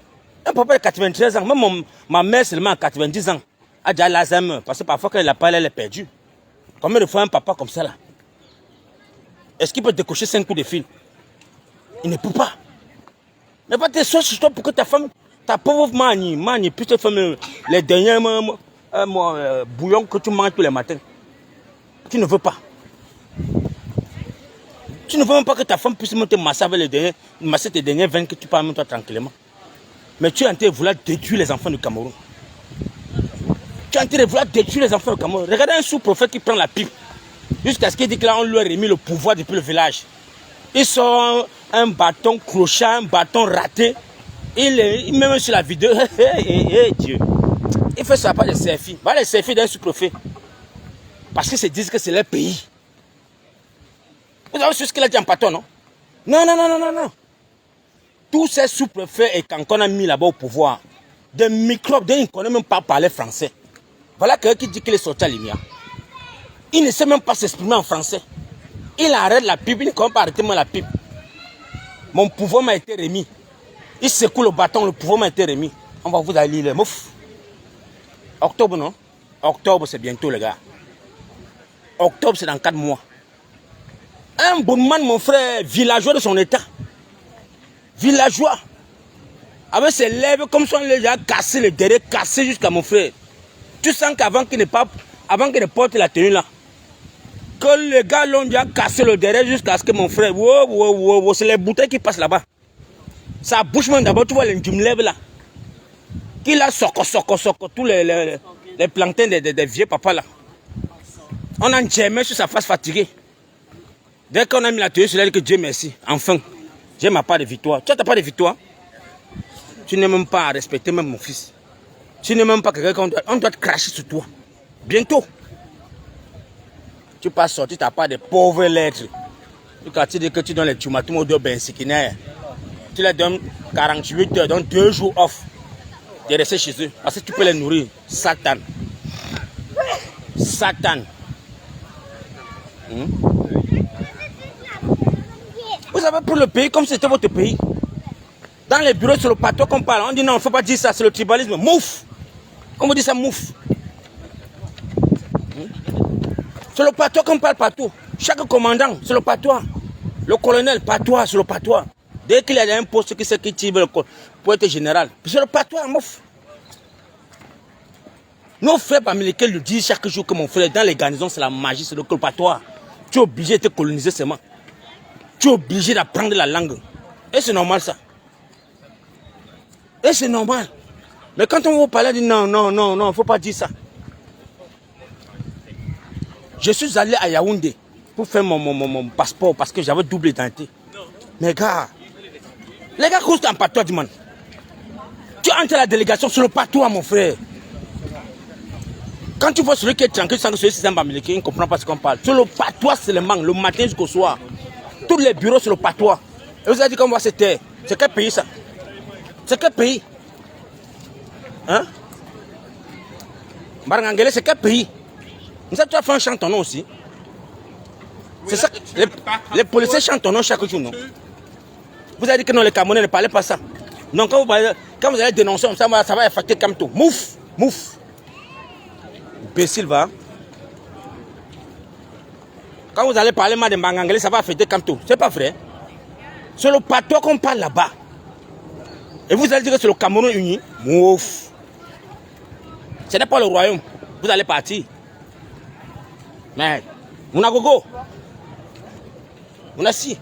Un papa de 93 ans, même ma mère seulement à 90 ans, a déjà l'Alzheimer, parce que parfois quand elle a parlé, elle est perdue. Combien de fois un papa comme ça là? Est-ce qu'il peut décocher 5 coups de fil? Il ne peut pas. Mais pas tes sources sur toi pour que ta femme, ta pauvre manie, puisse te faire les derniers bouillons que tu manges tous les matins. Tu ne veux pas. Tu ne veux même pas que ta femme puisse monter masser avec masser tes derniers vins que tu parles même toi tranquillement. Mais tu es en train de vouloir détruire les enfants du Cameroun. Tu es en train de vouloir détruire les enfants du Cameroun. Regardez un sous-prophète qui prend la pipe. Jusqu'à ce qu'il dit que là, on lui a remis le pouvoir depuis le village. Il sort un bâton crochet, un bâton raté. Il met même sur la vidéo. Dieu. Il fait ça par les selfies. Pas les selfies d'un sous-prophète. Parce qu'ils se disent que c'est leur pays. Vous avez su ce qu'il a dit en pâton, non? Non. Tous ces sous-préfets et quand on a mis là-bas au pouvoir, des microbes, ils ne connaissent même pas parler français. Voilà quelqu'un qui dit qu'il est sorti à Limia. Il ne sait même pas s'exprimer en français. Il arrête la pipe, il ne connaît pas arrêter la pipe. Mon pouvoir m'a été remis. Il secoue le bâton, le pouvoir m'a été remis. On va vous aller lire. Mouf. Octobre, non? Octobre, c'est bientôt, les gars. Octobre, c'est dans 4 mois. Un bon man, mon frère, villageois de son état. Villageois. Avec ses lèvres, comme si on les a cassé le derrière, cassé jusqu'à mon frère. Tu sens qu'avant qu'il ne porte la tenue là, que les gars l'ont déjà cassé le derrière jusqu'à ce que mon frère, c'est les bouteilles qui passent là-bas. Ça bouge même d'abord, tu vois les lèvres là. Qu'il a soco, tous les plantains des vieux papas là. On a jamais sur sa face fatiguée. Dès qu'on a mis la tenue sur elle, que Dieu merci, enfin, j'ai ma part de victoire. Tu n'as pas de victoire? Tu n'es même pas à respecter même mon fils. Tu n'es même pas quelqu'un qu'on doit te cracher sur toi. Bientôt. Tu peux sortir ta part de pauvres lettres. Quand tu dis que tu donnes les tumatums aux deux bensikinaires, tu les donnes 48 heures, donc 2 jours off. De rester chez eux. Parce que tu peux les nourrir. Satan. Vous avez pris le pays comme si c'était votre pays. Dans les bureaux, sur le patois qu'on parle, on dit non, il ne faut pas dire ça, c'est le tribalisme. Mouf! On vous dit ça, mouf. C'est le patois qu'on parle partout. Chaque commandant, c'est le patois. Le colonel, patois, c'est le patois. Dès qu'il y a un poste qui sait qui tire pour être général, c'est le patois, mouf. Nos frères américains le disent chaque jour que mon frère, dans les garnisons, c'est la magie, c'est le patois. Tu es obligé de te coloniser seulement. Tu es obligé d'apprendre la langue. Et c'est normal ça. Et c'est normal. Mais quand on vous parle, on dit non, il ne faut pas dire ça. Je suis allé à Yaoundé pour faire mon passeport parce que j'avais double identité. Mais gars, les gars crousent en patois, man. Tu entres à la délégation sur le patois, mon frère. Quand tu vois celui qui est tranquille sans que celui-ci est américain, il ne comprend pas ce qu'on parle. Sur le patois seulement, le matin jusqu'au soir. Tous les bureaux sur le patois. Et vous avez dit qu'on voit cette terre. C'est quel pays ça? C'est quel pays? Hein? Barangangele, c'est quel pays? Nous avons fait un chant ton nom aussi. C'est ça. Les policiers chantent ton nom chaque jour, non? Vous avez dit que non, les Camerounais ne parlaient pas ça. Non, quand vous allez dénoncer, ça va affecter comme tout. Mouf! Imbécile, va. Quand vous allez parler mal de Mbangangele, ça va affecter comme tout. C'est pas vrai. C'est le patois qu'on parle là-bas. Et vous allez dire que c'est le Cameroun uni. Mouf. Ce n'est pas le royaume. Vous allez partir. Mais, on a gogo. On a si.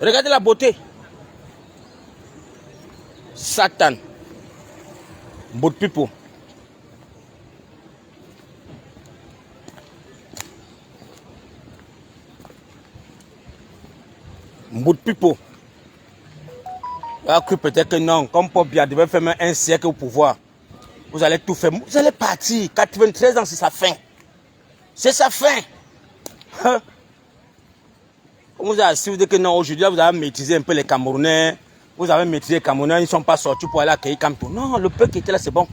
Regardez la beauté. Satan. Bout pipo. Bout pipo. On a cru peut-être que non. Comme Paul Biya devait faire un siècle au pouvoir. Vous allez tout faire. Vous allez partir. 93 ans, c'est sa fin. C'est sa fin. Hein? On vous a assis, vous dites que non, aujourd'hui, vous avez maîtrisé un peu les Camerounais. Vous avez maîtrisé les Camerounais, ils ne sont pas sortis pour aller accueillir Kamto. Non, le peuple qui était là, c'est bon.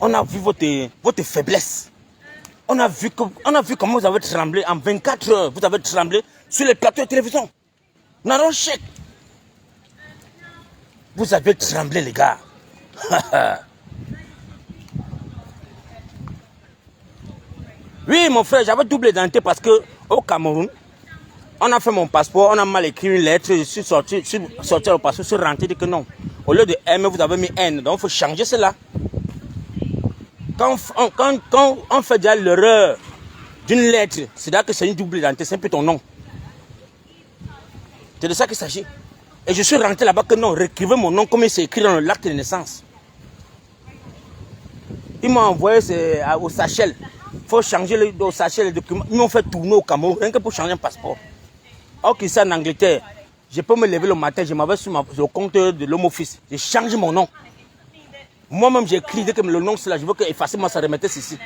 On a vu votre faiblesse. On a vu comment vous avez tremblé. En 24 heures, vous avez tremblé sur les plateaux de télévision. Naron Chek. Vous avez tremblé, les gars. Oui, mon frère, j'avais double identité parce que au Cameroun, on a fait mon passeport, on a mal écrit une lettre, je suis sorti au passeport, je suis rentré, dit que non. Au lieu de M, vous avez mis N, donc il faut changer cela. Quand on fait déjà l'erreur d'une lettre, c'est-à-dire que c'est une double identité, c'est un peu ton nom. C'est de ça qu'il s'agit. Et je suis rentré là-bas que non, réécrivez mon nom comme il s'est écrit dans l'acte de naissance. Ils m'ont envoyé au Seychelles. Il faut changer au Seychelles les documents. Ils m'ont fait tourner au Cameroun, rien que pour changer un passeport. Or qu'ici en Angleterre, je peux me lever le matin, je m'avais sur le compte de l'Home Office. J'ai changé mon nom. Moi-même, j'ai écrit que le nom, c'est là, je veux qu'effacer, moi, ça remettait ceci.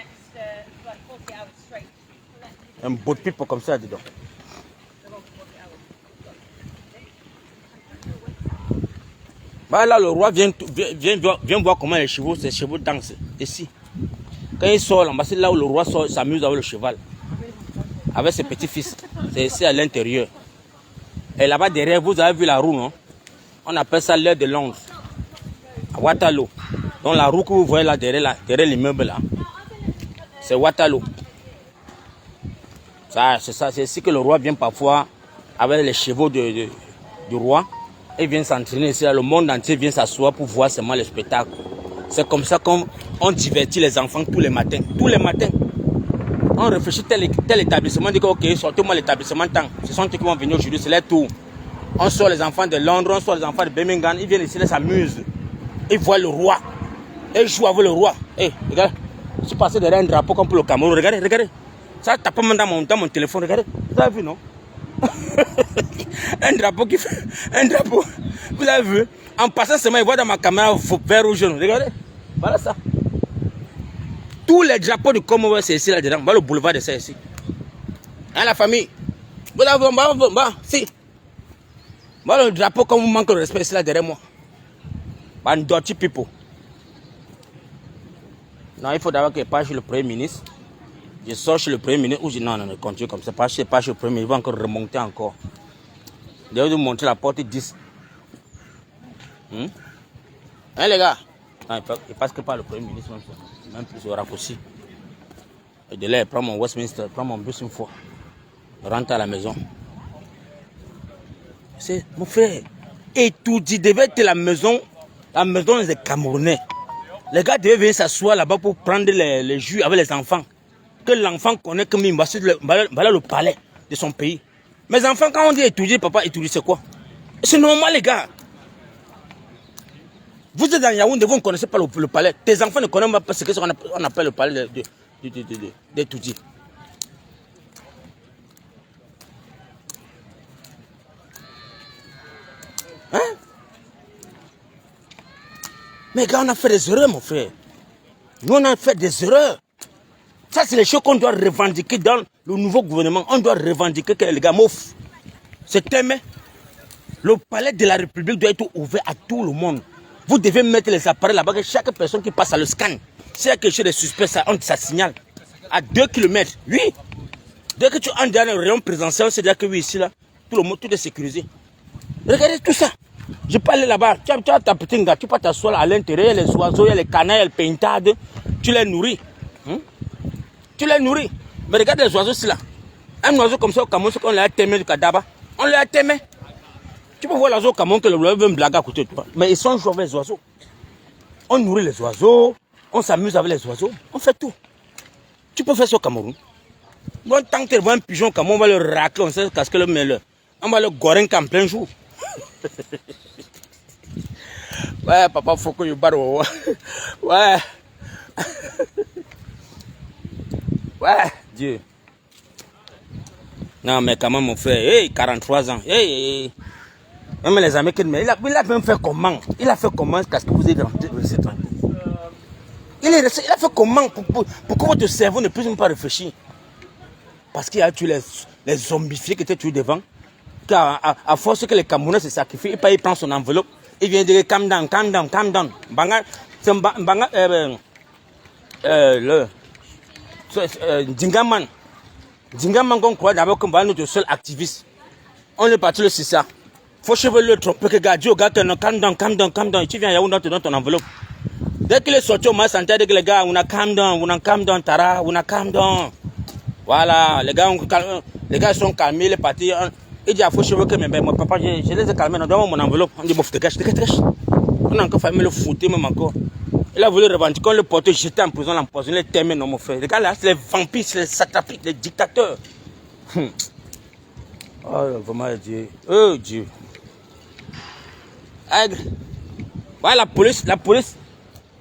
Un beau de pipe comme ça, dedans. Bah là, le roi vient voir comment ses chevaux dansent. Ici. Quand il sort, c'est là où le roi s'amuse avec le cheval. Avec ses petits-fils. C'est ici à l'intérieur. Et là-bas derrière, vous avez vu la roue, non? On appelle ça l'air de Londres. À Waterloo. Donc la roue que vous voyez là derrière l'immeuble là, c'est Waterloo. C'est ça, c'est ici que le roi vient parfois avec les chevaux du roi. Il vient s'entraîner ici, le monde entier vient s'asseoir pour voir seulement le spectacle. C'est comme ça qu'on divertit les enfants tous les matins. Tous les matins. On réfléchit tel établissement, on dit que ok, sortez-moi l'établissement tant. Ce sont eux qui vont venir aujourd'hui, c'est leur tour. On sort les enfants de Londres, on sort les enfants de Birmingham, ils viennent ici, ils s'amusent. Ils voient le roi. Ils jouent avec le roi. Hey, regarde, je suis passé derrière un drapeau comme pour le Cameroun. Regardez, regardez. Ça tape dans mon téléphone, regardez. Vous avez vu, non? Un drapeau qui fait. Un drapeau. Vous avez vu? En passant seulement, il voit dans ma caméra vert ou jaune. Regardez. Voilà ça. Tous les drapeaux du Commonwealth, c'est ici là-dedans. Voilà le boulevard de ça ici. Hein, la famille? Vous avez vu? Si. Voilà le drapeau, comme vous manquez de respect, c'est là derrière moi. One dirty people. Non, il faut d'abord que je passe chez le Premier ministre. Je sors chez le Premier ministre ou je non, continue comme ça. Pas chez le Premier ministre, il va encore remonter encore. Je vais vous montrer la porte 10. Hein, les gars? Non, il passe que par le Premier ministre, même plus au raccourci. Et de là, il prend mon Westminster, il prend mon bus une fois. Il rentre à la maison. C'est mon frère. Et tout dit devait être la maison des Camerounais. Les gars devaient venir s'asseoir là-bas pour prendre les jus avec les enfants. Que l'enfant connaît comme il va le palais de son pays. Mes enfants, quand on dit étudier, papa, étudier, c'est quoi? C'est normal, les gars. Vous êtes dans Yaoundé, vous ne connaissez pas le palais. Tes enfants ne connaissent pas ce qu'on appelle le palais d'étudier. Hein? Mais gars, on a fait des erreurs, mon frère. Nous, on a fait des erreurs. Ça, c'est les choses qu'on doit revendiquer dans le nouveau gouvernement. On doit revendiquer que les gars moufs. C'est aimé. Le palais de la République doit être ouvert à tout le monde. Vous devez mettre les appareils là-bas, que chaque personne qui passe à le scan. S'il y a quelque chose de suspect, ça signale. À 2 km. Oui. Dès que tu entres dans le rayon présidentiel, c'est-à-dire que oui, ici, là, tout le monde, tout est sécurisé. Regardez tout ça. Je peux aller là-bas. Tu as ta petite gars, tu peux t'asseoir à l'intérieur, il y a les oiseaux, il y a les canailles, les pintades. Tu les nourris. Tu les nourris. Mais regarde les oiseaux ici là. Un oiseau comme ça au Cameroun, c'est qu'on l'a témé du cadavre. On l'a témé. Tu peux voir l'oiseau au Cameroun que le roi veut me blaguer à côté de toi. Mais ils sont joués avec les oiseaux. On nourrit les oiseaux. On s'amuse avec les oiseaux. On fait tout. Tu peux faire ça au Cameroun. Bon, tant que tu vois un pigeon au Cameroun, on va le racler, on sait casquer le mêleur. On va le gorer en plein jour. Ouais, papa, faut que je barre. Ouais. Ouais, Dieu. Non, mais quand même, mon frère, hey, 43 ans. Hey. Même les Américains, mais il a même fait comment? Il a fait comment parce que vous êtes resté tranquille? Il a fait comment pour que votre cerveau ne puisse même pas réfléchir? Parce qu'il a tué les zombifiés qui étaient tués devant. Car à force que les Camerounais se sacrifient, il prend son enveloppe. Il vient dire calm down, calm down, calm down. C'est Dingaman. Dingaman qu'on croit d'abord comme notre seul activiste. On est parti le CISA. Faut cheveux le tromper que gars, Dieu, gars, calm down. Et tu viens à Yaoundé, tu donnes ton enveloppe. Dès qu'il est sorti au moins, santé, dès que les gars, on a calm down, Tara, on a calm down. Voilà, les gars sont calmés, les partis. Il dit, faut cheveux que mais mon papa, je les ai calmés, donne mon enveloppe. On dit, bof, dégage. On a encore fait le foutre, même encore. Il a voulu revendiquer, le porter, jeter en prison, l'empoisonner, le terminer, non, mon frère. Les gars là, c'est les vampires, c'est les satrapies, les dictateurs. Oh, vraiment, Dieu. Oh, Dieu. Ouais, la police.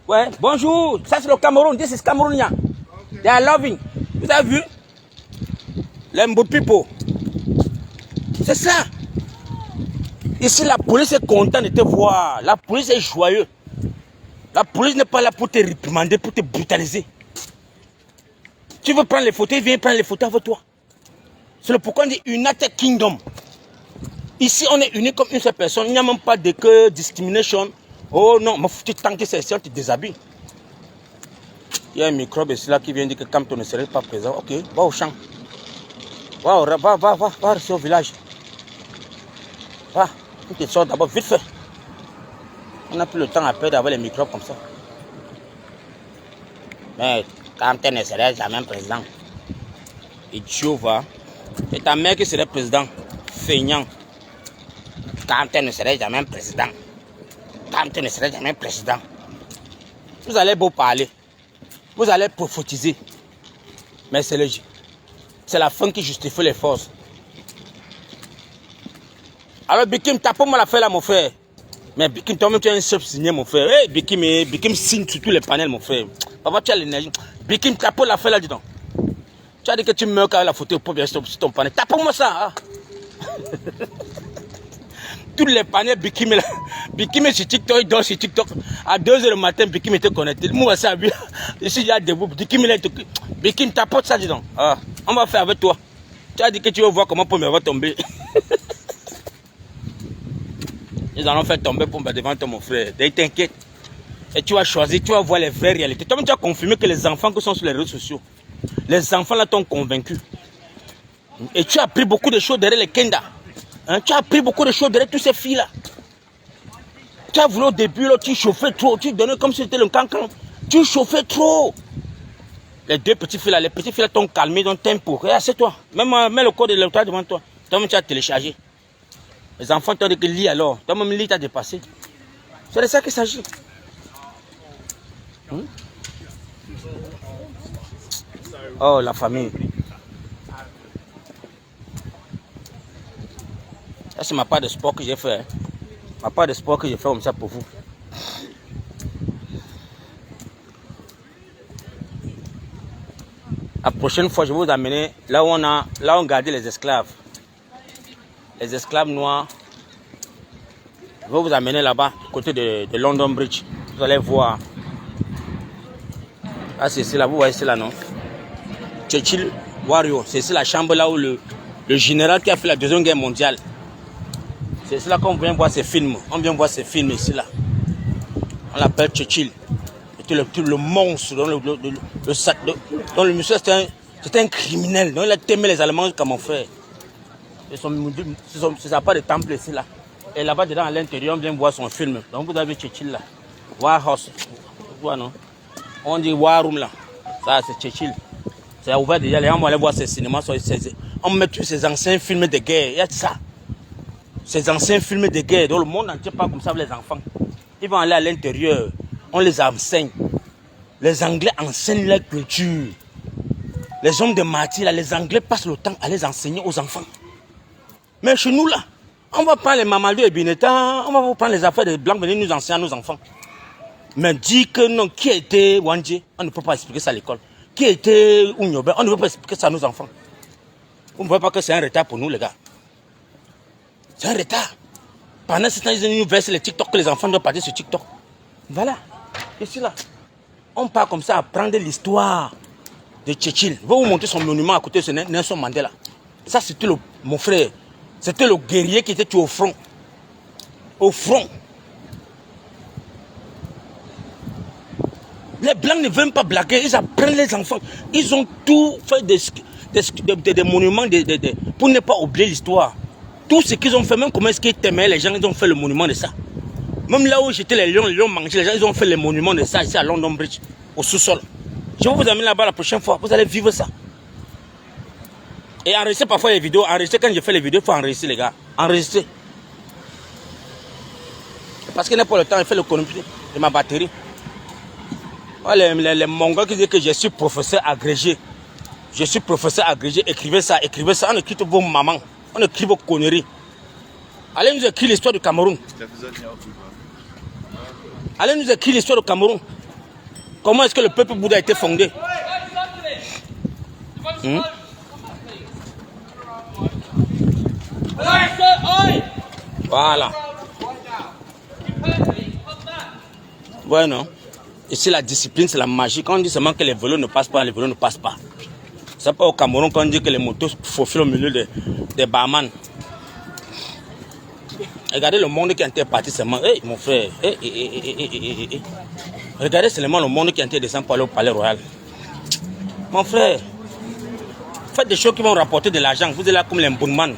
Ouais, bonjour. Ça, c'est le Cameroun. This is Camerounien. They are loving. Vous avez vu? Les Mbo people. C'est ça. Ici, la police est contente de te voir. La police est joyeuse. La police n'est pas là pour te réprimander, pour te brutaliser. Tu veux prendre les photos, viens prendre les photos avec toi. C'est le pourquoi on dit United Kingdom. Ici, on est unis comme une seule personne. Il n'y a même pas de discrimination. Oh non, mais tu tant que c'est si on te déshabille. Il y a un microbe ici là qui vient dire que Campton ne serait pas présent. Ok, va au champ. Va rester au village. Va, tu te sors d'abord, vite fait. On n'a plus le temps à perdre avec les microbes comme ça. Mais Campton ne serait jamais président. Et Dieu va. Et ta mère qui serait président. Feignant. Campton ne serait jamais président. Campton ne serait jamais président. Vous allez beau parler. Vous allez prophétiser. Mais c'est la fin qui justifie les forces. Alors Bikim, tape-moi la feuille là mon frère. Mais Bikim, toi-même tu as un seul signé mon frère. Hey, Bikim signe sur tous les panels mon frère. Papa, tu as l'énergie. Bikim, tape la feuille là, dis donc. Tu as dit que tu meurs quand la photo pour bien sur ton panel. Tape-moi ça. Hein? Tous les panels Bikim là. Bikim est sur TikTok, il dort sur TikTok. À 2h du matin, Bikim était connecté. Moi, ça, ici, il y a debout. Bikim, tapote ça, dis donc. Ah, on va faire avec toi. Tu as dit que tu veux voir comment Pombe va tomber. Ils allons faire tomber Pombe devant toi, mon frère. T'inquiète. Et tu vas choisir, tu vas voir les vraies réalités. Toi-même, tu as confirmé que les enfants qui sont sur les réseaux sociaux, les enfants là t'ont convaincu. Et tu as appris beaucoup de choses derrière les Kenda. Hein? Tu as appris beaucoup de choses derrière toutes ces filles-là. Tu as voulu au début, là, tu chauffais trop. Tu donnais comme si c'était le cancan. Tu chauffais trop. Les deux petites filles là, les petites filles là t'ont calmé, t'ont tempo. Regarde, c'est toi. Mets le code de l'électorat devant toi. Toi-même, tu as téléchargé. Les enfants t'ont dit que lis alors. Toi-même, lis, t'as dépassé. C'est de ça qu'il s'agit. Oh, la famille. Ça, c'est ma part de sport que j'ai fait. Hein. Ma part de sport que j'ai fait comme ça pour vous. La prochaine fois, je vais vous amener là où on gardait les esclaves. Les esclaves noirs. Je vais vous amener là-bas, côté de London Bridge. Vous allez voir. Ah, c'est ici là, vous voyez c'est là, non? Churchill Warrior. C'est ici la chambre là où le général qui a fait la Deuxième Guerre mondiale. C'est ici là qu'on vient voir ses films. On vient voir ses films ici là. On l'appelle Churchill. C'était le monstre. Dont le monsieur c'était un criminel. Donc il a aimé les Allemands comme mon frère. C'est ça pas de temple ici là. Et là-bas dedans à l'intérieur on vient voir son film. Donc vous avez Churchill là. War House. Vois non? On dit War Room là. Ça c'est Churchill. C'est ouvert déjà. Les gens vont aller voir ces cinémas. On met tous ces anciens films de guerre. Il y a ça. Ces anciens films de guerre. Dans le monde entier pas comme ça les enfants. Ils vont aller à l'intérieur. On les enseigne. Les Anglais enseignent leur culture. Les hommes de martyrs, les Anglais passent le temps à les enseigner aux enfants. Mais chez nous, là, on va prendre les Mamadou et Bineta, on va prendre les affaires des Blancs, venir nous enseigner à nos enfants. Mais dire que non, qui était Wandje, on ne peut pas expliquer ça à l'école. Qui était Ounyobe, on ne peut pas expliquer ça à nos enfants. Vous ne voyez pas que c'est un retard pour nous, les gars. C'est un retard. Pendant ce temps, ils nous versent les TikTok, que les enfants doivent partir sur TikTok. Voilà. Ici, là, on part comme ça à prendre l'histoire de Churchill. Je vais vous montrer son monument à côté de Nelson Mandela. Ça, c'était mon frère. C'était le guerrier qui était au front. Au front. Les Blancs ne veulent pas blaguer. Ils apprennent les enfants. Ils ont tout fait des monuments pour ne pas oublier l'histoire. Tout ce qu'ils ont fait, même comment est-ce qu'ils t'aimaient les gens, ils ont fait le monument de ça. Même là où j'étais, les lions mangeaient, les gens, ils ont fait le monument de ça ici à London Bridge, au sous-sol. Je vais vous amener là-bas la prochaine fois, vous allez vivre ça. Et enregistrer parfois les vidéos, enregistrer quand je fais les vidéos, il faut enregistrer les gars, enregistrer. Parce qu'il n'a pas le temps, il fait l'économie de ma batterie. Les Mongols qui disent que je suis professeur agrégé. Je suis professeur agrégé, écrivez ça, on écrit vos mamans, on écrit vos conneries. Allez nous écrire l'histoire du Cameroun. Allez nous écrire l'histoire du Cameroun. Comment est-ce que le peuple Bouddha a été fondé? Voilà. Ouais, non. Ici, la discipline, c'est la magie. Quand on dit seulement que les vélos ne passent pas, les vélos ne passent pas. C'est pas au Cameroun qu'on dit que les motos faufilent au milieu des barman. Regardez le monde qui est parti seulement. Hey, mon frère. Regardez seulement le monde qui est descendu pour aller au palais royal. Mon frère. Faites des choses qui vont rapporter de l'argent. Vous êtes là comme les Mbunman.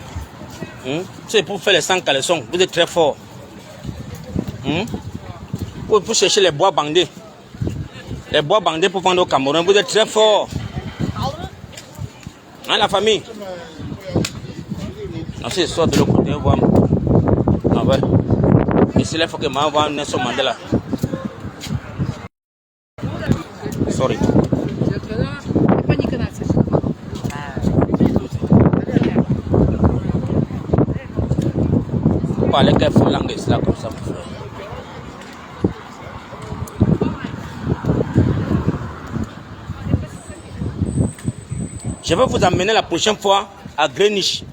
C'est pour faire les 100 caleçons. Vous êtes très fort. Pour chercher les bois bandés. Les bois bandés pour vendre au Cameroun. Vous êtes très fort. Hein, la famille? Non, c'est soit de l'autre côté. Ah ouais. Ici, il faut que je m'envoie Nelson Mandela. Sorry. Vous parlez quelle langue est là comme ça, mon frère? Je vais vous amener la prochaine fois à Greenwich,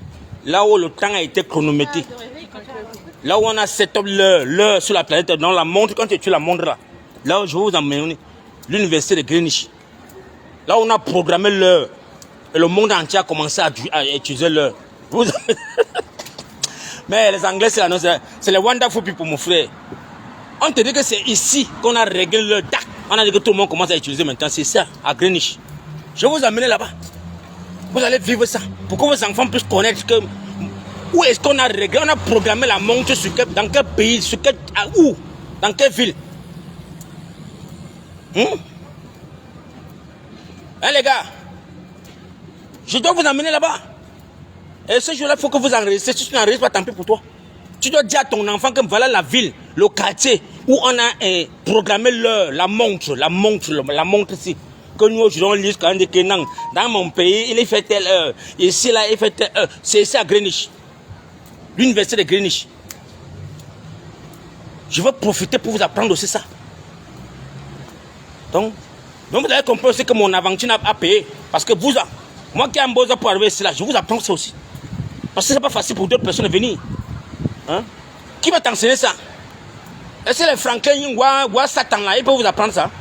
là où le temps a été chronométré. Là où on a set up l'heure sur la planète, dans la montre, quand tu la montres là. Là où je vais vous emmener, l'université de Greenwich. Là où on a programmé l'heure. Et le monde entier a commencé à utiliser l'heure. Mais les Anglais, c'est les wonderful people, mon frère. On te dit que c'est ici qu'on a réglé l'heure. On a dit que tout le monde commence à utiliser maintenant. C'est ça, à Greenwich. Je vais vous emmener là-bas. Vous allez vivre ça. Pour que vos enfants puissent connaître que... Où est-ce qu'on a réglé? On a programmé la montre sur dans quel pays, où? Dans quelle ville? Hein, les gars? Je dois vous amener là-bas. Et ce jour-là, il faut que vous enregistrez. Si tu n'enregistres pas, tant pis pour toi. Tu dois dire à ton enfant que voilà la ville, le quartier, où on a programmé l'heure, la montre ici. Que nous, journalistes, quand on dit que non, dans mon pays, il est fait telle heure. Ici, là, il fait telle heure. C'est ici à Greenwich. L'université de Greenwich. Je veux profiter pour vous apprendre aussi ça. Donc vous avez compris aussi que mon aventure a payé. Parce que vous, moi qui ai un besoin pour arriver ici, là, je vous apprends ça aussi. Parce que ce n'est pas facile pour d'autres personnes de venir. Hein? Qui va t'enseigner ça? Est-ce que les Franklin ou Satan là, ils peuvent vous apprendre ça?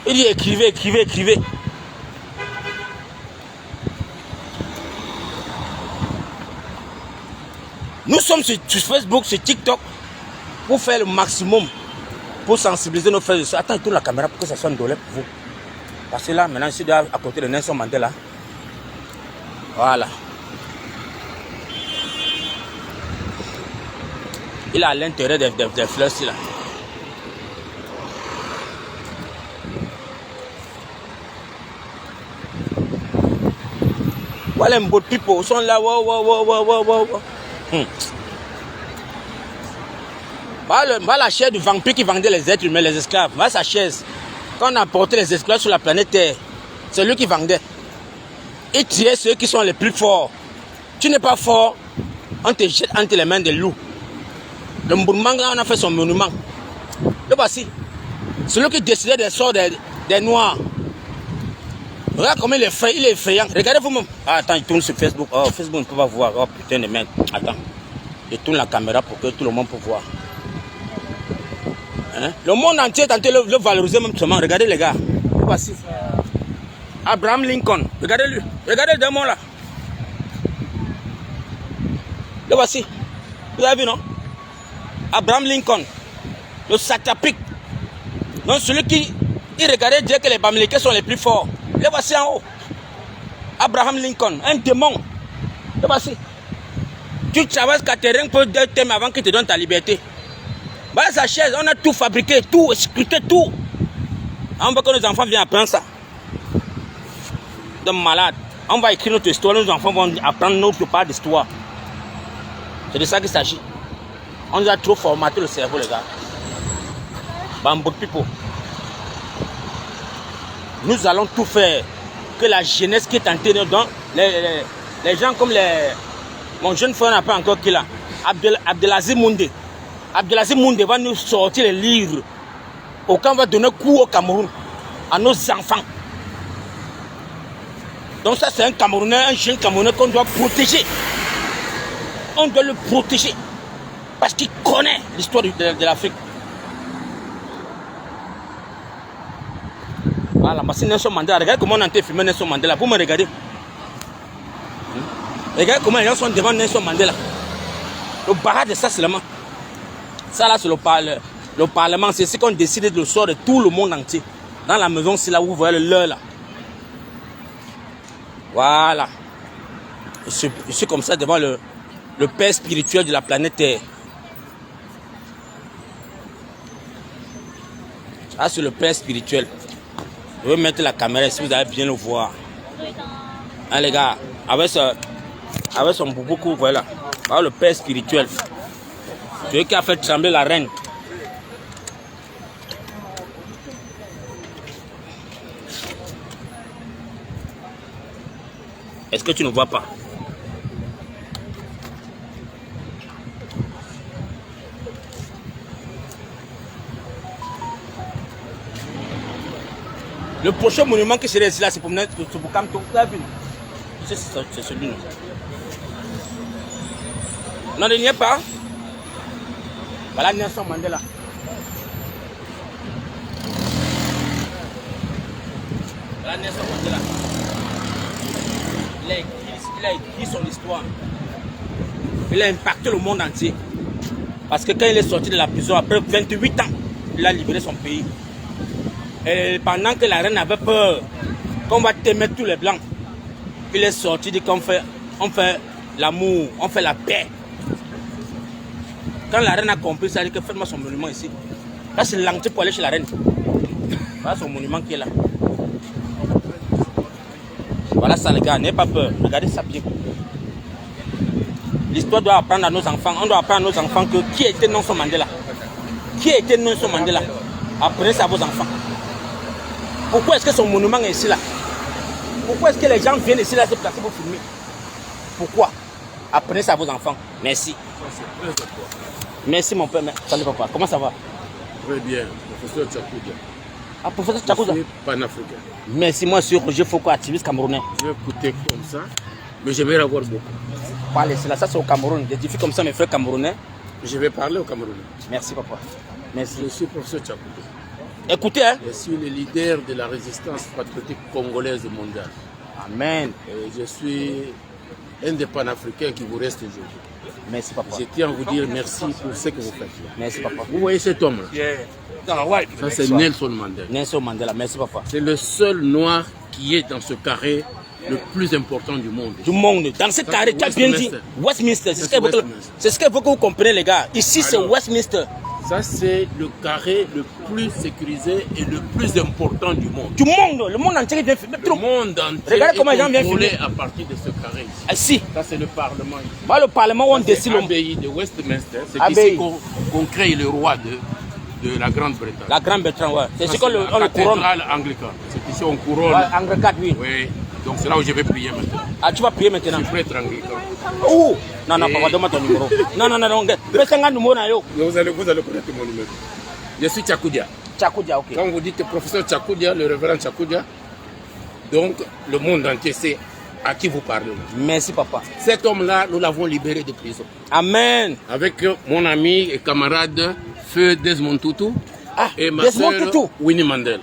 Il dit écrivez. Nous sommes sur Facebook, sur TikTok, pour faire le maximum, pour sensibiliser nos frères et sœurs. Attends, tourne la caméra pour que ça soit un dollar pour vous. Parce que là, maintenant, je suis à côté de Nelson Mandela. Voilà. Il est à l'intérieur des fleurs ici, là. Voilà, les beaux people sont là. Voilà la chair du vampire qui vendait les êtres humains, les esclaves. Voilà sa chaise. Quand on a porté les esclaves sur la planète Terre, c'est lui qui vendait. Il tuait ceux qui sont les plus forts. Tu n'es pas fort, on te jette entre les mains des loups. Le Mbourmanga, on a fait son monument. Le voici. Celui qui décidait des sorts des Noirs. Regarde comment il est effrayant. Regardez vous-même. Ah, attends, il tourne sur Facebook. Oh, Facebook ne peut pas voir. Oh, putain de merde. Attends. Il tourne la caméra pour que tout le monde puisse voir. Hein? Le monde entier est tenté de le valoriser même seulement. Regardez les gars. Le voici. Abraham Lincoln. Regardez-lui. Regardez le démon là. Le voici. Vous avez vu, non? Abraham Lincoln. Le satrapique. Donc celui qui regardait dire que les Bamilekés sont les plus forts. Le voici en haut. Abraham Lincoln, un démon. Le voici. Tu travailles qu'à terrain pour 2 thèmes avant qu'ils te donnent ta liberté. Voilà sa chaise, on a tout fabriqué, tout, scruté, tout. On veut que nos enfants viennent apprendre ça. De malade. On va écrire notre histoire, nos enfants vont apprendre notre part d'histoire. C'est de ça qu'il s'agit. On nous a trop formaté le cerveau, les gars. Bambou pipo. Nous allons tout faire. Que la jeunesse qui est entrée dans les gens comme mon jeune frère n'a pas encore qui là. Abdelaziz Moundé. Abdelaziz Moundé va nous sortir les livres. Aucun va donner cours au Cameroun à nos enfants. Donc ça c'est un Camerounais, un jeune Camerounais qu'on doit protéger. On doit le protéger. Parce qu'il connaît l'histoire de l'Afrique. Voilà, c'est Nelson Mandela. Regardez comment on a été filmé Nelson Mandela. Vous me regardez. Regardez comment les gens sont devant Nelson Mandela. Le barrage de ça seulement. Ça là c'est le Parlement. C'est ce qu'on décide de le sort de tout le monde entier. Dans la maison, c'est là où vous voyez l'heure là. Voilà. Je suis comme ça devant le père spirituel de la planète Terre. Ah, c'est le père spirituel. Je vais mettre la caméra si vous allez bien le voir. Hein, les gars, avec son boubou, voilà. Voilà le père spirituel. Celui qui a fait trembler la reine. Est-ce que tu ne vois pas? Le prochain monument qui serait ici là, c'est pour Kamto. C'est celui-là. Non, il n'y a pas. Voilà Nelson Mandela. Voilà Nelson Mandela. Il a écrit son histoire. Il a impacté le monde entier. Parce que quand il est sorti de la prison, après 28 ans, il a libéré son pays. Et pendant que la reine avait peur qu'on va t'aimer tous les blancs, il est sorti, dit qu'on fait l'amour, on fait la paix. Quand la reine a compris ça, elle a dit que faites-moi son monument ici. Là, c'est l'entrée pour aller chez la reine. Voilà son monument qui est là. Voilà ça les gars, n'ayez pas peur, regardez ça bien. L'histoire doit apprendre à nos enfants, on doit apprendre à nos enfants que qui était Nelson Mandela. Qui était Nelson Mandela? Apprenez ça à vos enfants. Pourquoi est-ce que son monument est ici là? Pourquoi est-ce que les gens viennent ici là se placer pour filmer? Pourquoi? Apprenez ça à vos enfants. Merci. Merci mon père. Salut papa. Comment ça va? Très bien, professeur Tchakoudia. Ah, professeur Tchakoudia. Je suis panafricain. Merci, moi je suis Roger Foucault, activiste camerounais. Je vais écouter comme ça, mais je vais avoir beaucoup. Parlez, c'est là, ça c'est au Cameroun. Des défis comme ça, mes frères camerounais. Je vais parler au Camerounais. Merci papa. Merci. Je suis professeur Tchakoudia. Écoutez, hein. Je suis le leader de la résistance patriotique congolaise mondiale. Amen. Et je suis un des panafricains qui vous reste aujourd'hui. Merci papa. Je tiens à vous dire merci pour ce que vous faites. Merci papa. Vous voyez cet homme-là? Ça c'est Nelson Mandela. Nelson Mandela, merci papa. C'est le seul noir qui est dans ce carré le plus important du monde. Du monde. Dans ce carré, tu as bien dit Westminster. C'est ce qu'il faut que vous compreniez les gars. Ici c'est Westminster. Ça, c'est le carré le plus sécurisé et le plus important du monde. Du monde, le monde entier vient filmer. Le monde entier regardez comment les gens viennent contrôlé filmer à partir de ce carré ici. Ici. Ça, c'est le Parlement ici. Bah, le Parlement où on décide. L'abbaye de Westminster. C'est ici qu'on crée le roi de la Grande-Bretagne. La Grande-Bretagne, ouais. C'est ici qu'on le couronne. Cathédrale anglicane. C'est ici qu'on couronne. Ouais, anglicane, oui. Oui. Donc c'est là où je vais prier maintenant. Ah, tu vas prier maintenant? Je suis prêtre anglican. Où? Non, non, papa, donne-moi ton numéro. Non. Mais c'est un numéro, là, yo. Vous allez connaître mon numéro. Je suis Tchakoudia. Tchakoudia, ok. Quand vous dites professeur Tchakoudia, le révérend Tchakoudia, donc le monde entier sait à qui vous parlez. Merci, papa. Cet homme-là, nous l'avons libéré de prison. Amen. Avec mon ami et camarade Feu Desmond Tutu et ma sœur Winnie Mandela.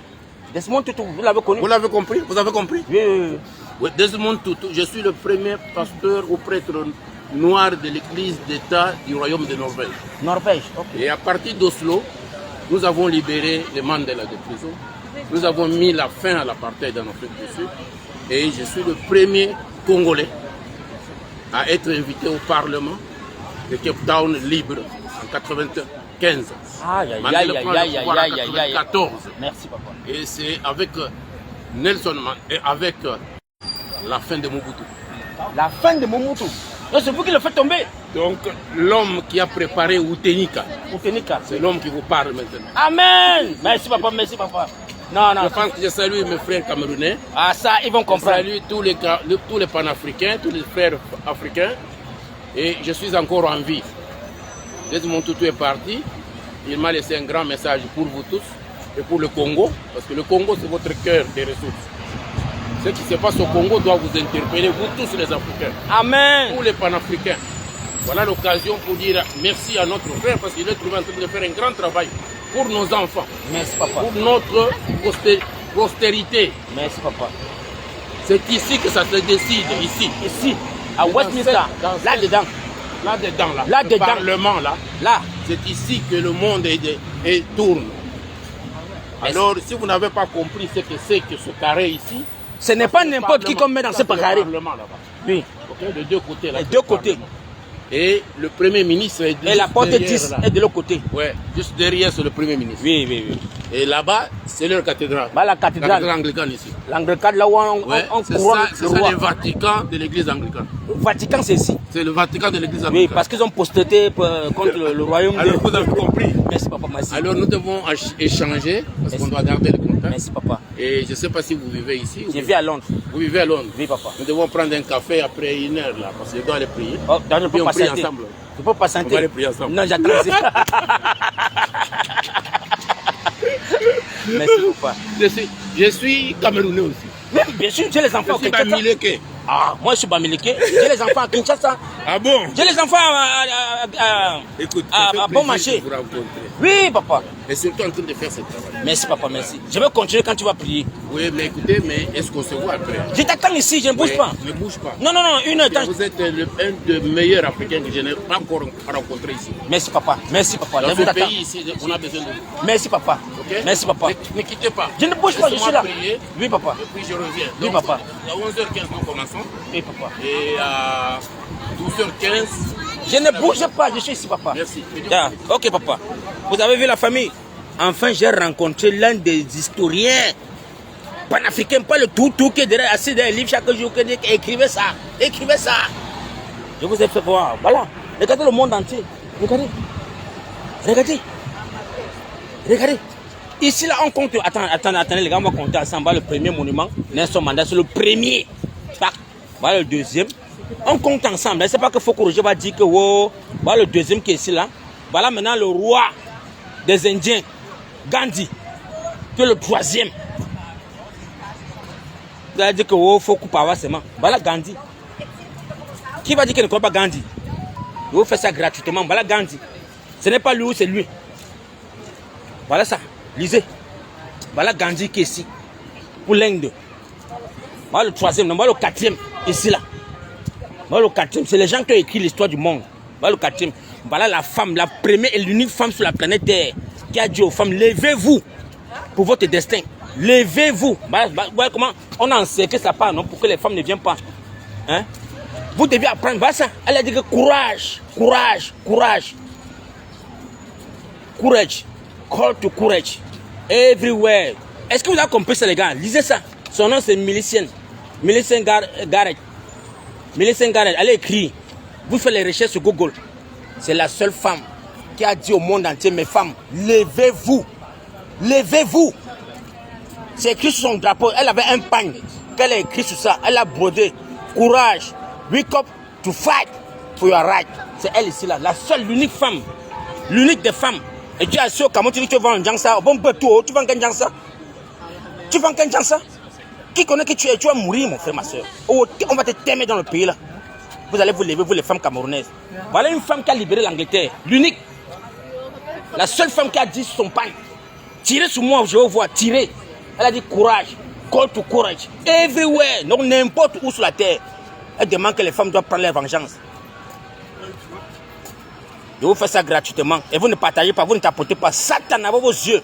Desmond Tutu, vous l'avez connu? Vous l'avez compris? Vous avez compris? Oui. Oui, Desmond Tutu, je suis le premier pasteur ou prêtre noir de l'église d'État du royaume de Norvège. Norvège, ok. Et à partir d'Oslo, nous avons libéré les Mandela de prison. Nous avons mis la fin à l'apartheid en Afrique du Sud. Et je suis le premier Congolais à être invité au Parlement de Cape Town libre en 1995. Mandela prend le pouvoir en 1994. Merci, papa. Et c'est avec Nelson Mandela et avec la fin de Mobutu. La fin de Mobutu. Donc c'est vous qui le faites tomber. Donc l'homme qui a préparé Outenika, Outenika. c'est l'homme qui vous parle maintenant. Amen. Merci papa, merci papa. Non, non. Je pense que je salue mes frères camerounais. Ah ça, ils vont comprendre. Je salue tous les panafricains, tous les frères africains. Et je suis encore en vie. Desmond Tutu est parti. Il m'a laissé un grand message pour vous tous et pour le Congo. Parce que le Congo, c'est votre cœur des ressources. Ce qui se passe au Congo doit vous interpeller, vous tous les Africains. Amen. Tous les panafricains. Voilà l'occasion pour dire merci à notre frère parce qu'il est trouvé en train de faire un grand travail pour nos enfants. Merci papa. Pour notre postérité. Merci papa. C'est ici que ça se décide, ici. Ici, à Westminster, là-dedans. Là-dedans, là. Là-dedans. Le Parlement, là. Là. C'est ici que le monde tourne. Alors, si vous n'avez pas compris ce que c'est que ce carré ici, ce n'est pas n'importe qui qu'on met dans ce carré. Oui. Okay, de deux côtés. Là, les deux côtés. Et le Premier ministre est et la porte 10 est de l'autre côté. Ouais, juste derrière, c'est le Premier ministre. Oui, oui, oui. Et là-bas, c'est leur cathédrale. Bah, la cathédrale anglicane ici. L'anglicane, là où on couronne c'est ça le Vatican de l'église anglicane. Le Vatican, c'est ici. C'est le Vatican de l'église anglicane. Oui, parce qu'ils ont posté contre le royaume. Alors, vous avez compris. Merci, papa, merci. Alors, nous devons échanger, parce qu'on doit garder le contact. Merci, papa. Et je ne sais pas si vous vivez ici. Je vis à Londres. Vous vivez à Londres? Oui, papa. Nous devons prendre un café après 1 heure, là, parce que je dois aller prier. Oh, je ne peux pas prier santé. ensemble. Je ne peux pas santé. On va aller prier ensemble. Non, j'attends. Merci, papa. Je suis Camerounais aussi. Mais bien sûr, j'ai les enfants. Je suis Bamileke. Ah, moi je suis Bamileke. J'ai les enfants à Kinshasa. Ah bon? J'ai les enfants Écoute, à bon marché. Oui, papa. Et surtout en train de faire ce travail. Merci, papa, merci. Je vais continuer quand tu vas prier. Oui, mais écoutez, mais est-ce qu'on se voit après? Je t'attends ici, je ne bouge pas. Ne bouge pas. Non, non, non, une heure. Vous êtes un des meilleurs Africains que je n'ai pas encore rencontré ici. Merci, papa. Merci, papa. Dans ce pays ici, on a besoin de vous. Merci, papa. Okay? Merci, papa. Ne quittez pas. Je ne bouge pas, je suis là. Prier, oui, papa. Et puis je reviens. Oui, donc, papa. À 11h15, nous commençons. Oui, papa. Et à 12h15. Je ne bouge pas, je suis ici, papa. Merci. Yeah. Ok, papa. Vous avez vu la famille? Enfin, j'ai rencontré l'un des historiens panafricains, pas le tout qui est derrière, assis dans les livres chaque jour, qui dit écrivez ça, écrivez ça. Je vous ai fait voir. Voilà. Regardez le monde entier. Regardez. Regardez. Regardez. Ici, là, on compte. Attendez, les gars, on va compter ensemble. Le premier monument, Nelson Mandela, c'est le premier. Voilà le deuxième. On compte ensemble. C'est pas que faut corriger, va dire que oh, voilà le deuxième qui est ici, là. Voilà maintenant le roi des Indiens, Gandhi, qui est le troisième. Vous allez dire que oh, faut couper avoir seulement. Voilà Gandhi. Qui va dire qu'il ne connaît pas Gandhi? Vous faites ça gratuitement. Voilà Gandhi. Ce n'est pas lui ou c'est lui. Voilà ça. Lisez. Voilà Gandhi qui est ici. Pour l'Inde. Voilà le troisième. Voilà le quatrième. Ici là. Voilà le quatrième. C'est les gens qui ont écrit l'histoire du monde. Voilà le quatrième. Voilà la femme, la première et l'unique femme sur la planète Terre qui a dit aux femmes, levez-vous pour votre destin. Levez-vous. Voilà comment on a encerclé sa part, non, pour que les femmes ne viennent pas. Hein? Vous devez apprendre. Voilà ça. Elle a dit que courage, courage, courage. Courage. Call to courage. Everywhere. Est-ce que vous avez compris ça, les gars? Lisez ça. Son nom, c'est Millicent. Millicent Garrett. Millicent Garrett. Elle écrit. Vous faites les recherches sur Google. C'est la seule femme qui a dit au monde entier, mes femmes, levez-vous. Levez-vous. C'est écrit sur son drapeau. Elle avait un pagne qu'elle a écrit sur ça. Elle a brodé. Courage. Wake up to fight for your right. C'est elle ici là. La seule, l'unique femme. L'unique des femmes. Et tu as su au Cameroun, tu dis que tu vas en Djansa. Bon, tu vas en Djansa. Tu vas en Djansa. Qui connaît que tu vas mourir, mon frère, ma soeur. Oh, on va te t'aimer dans le pays là. Vous allez vous lever, vous les femmes camerounaises. Voilà une femme qui a libéré l'Angleterre. L'unique. La seule femme qui a dit sur son pain. Tirez sur moi, je vais voir. Tirez. Elle a dit courage. Call to courage. Everywhere. Donc n'importe où sur la terre. Elle demande que les femmes doivent prendre leur vengeance. Je vous fais ça gratuitement. Et vous ne partagez pas, vous ne tapotez pas. Satan avec vos yeux.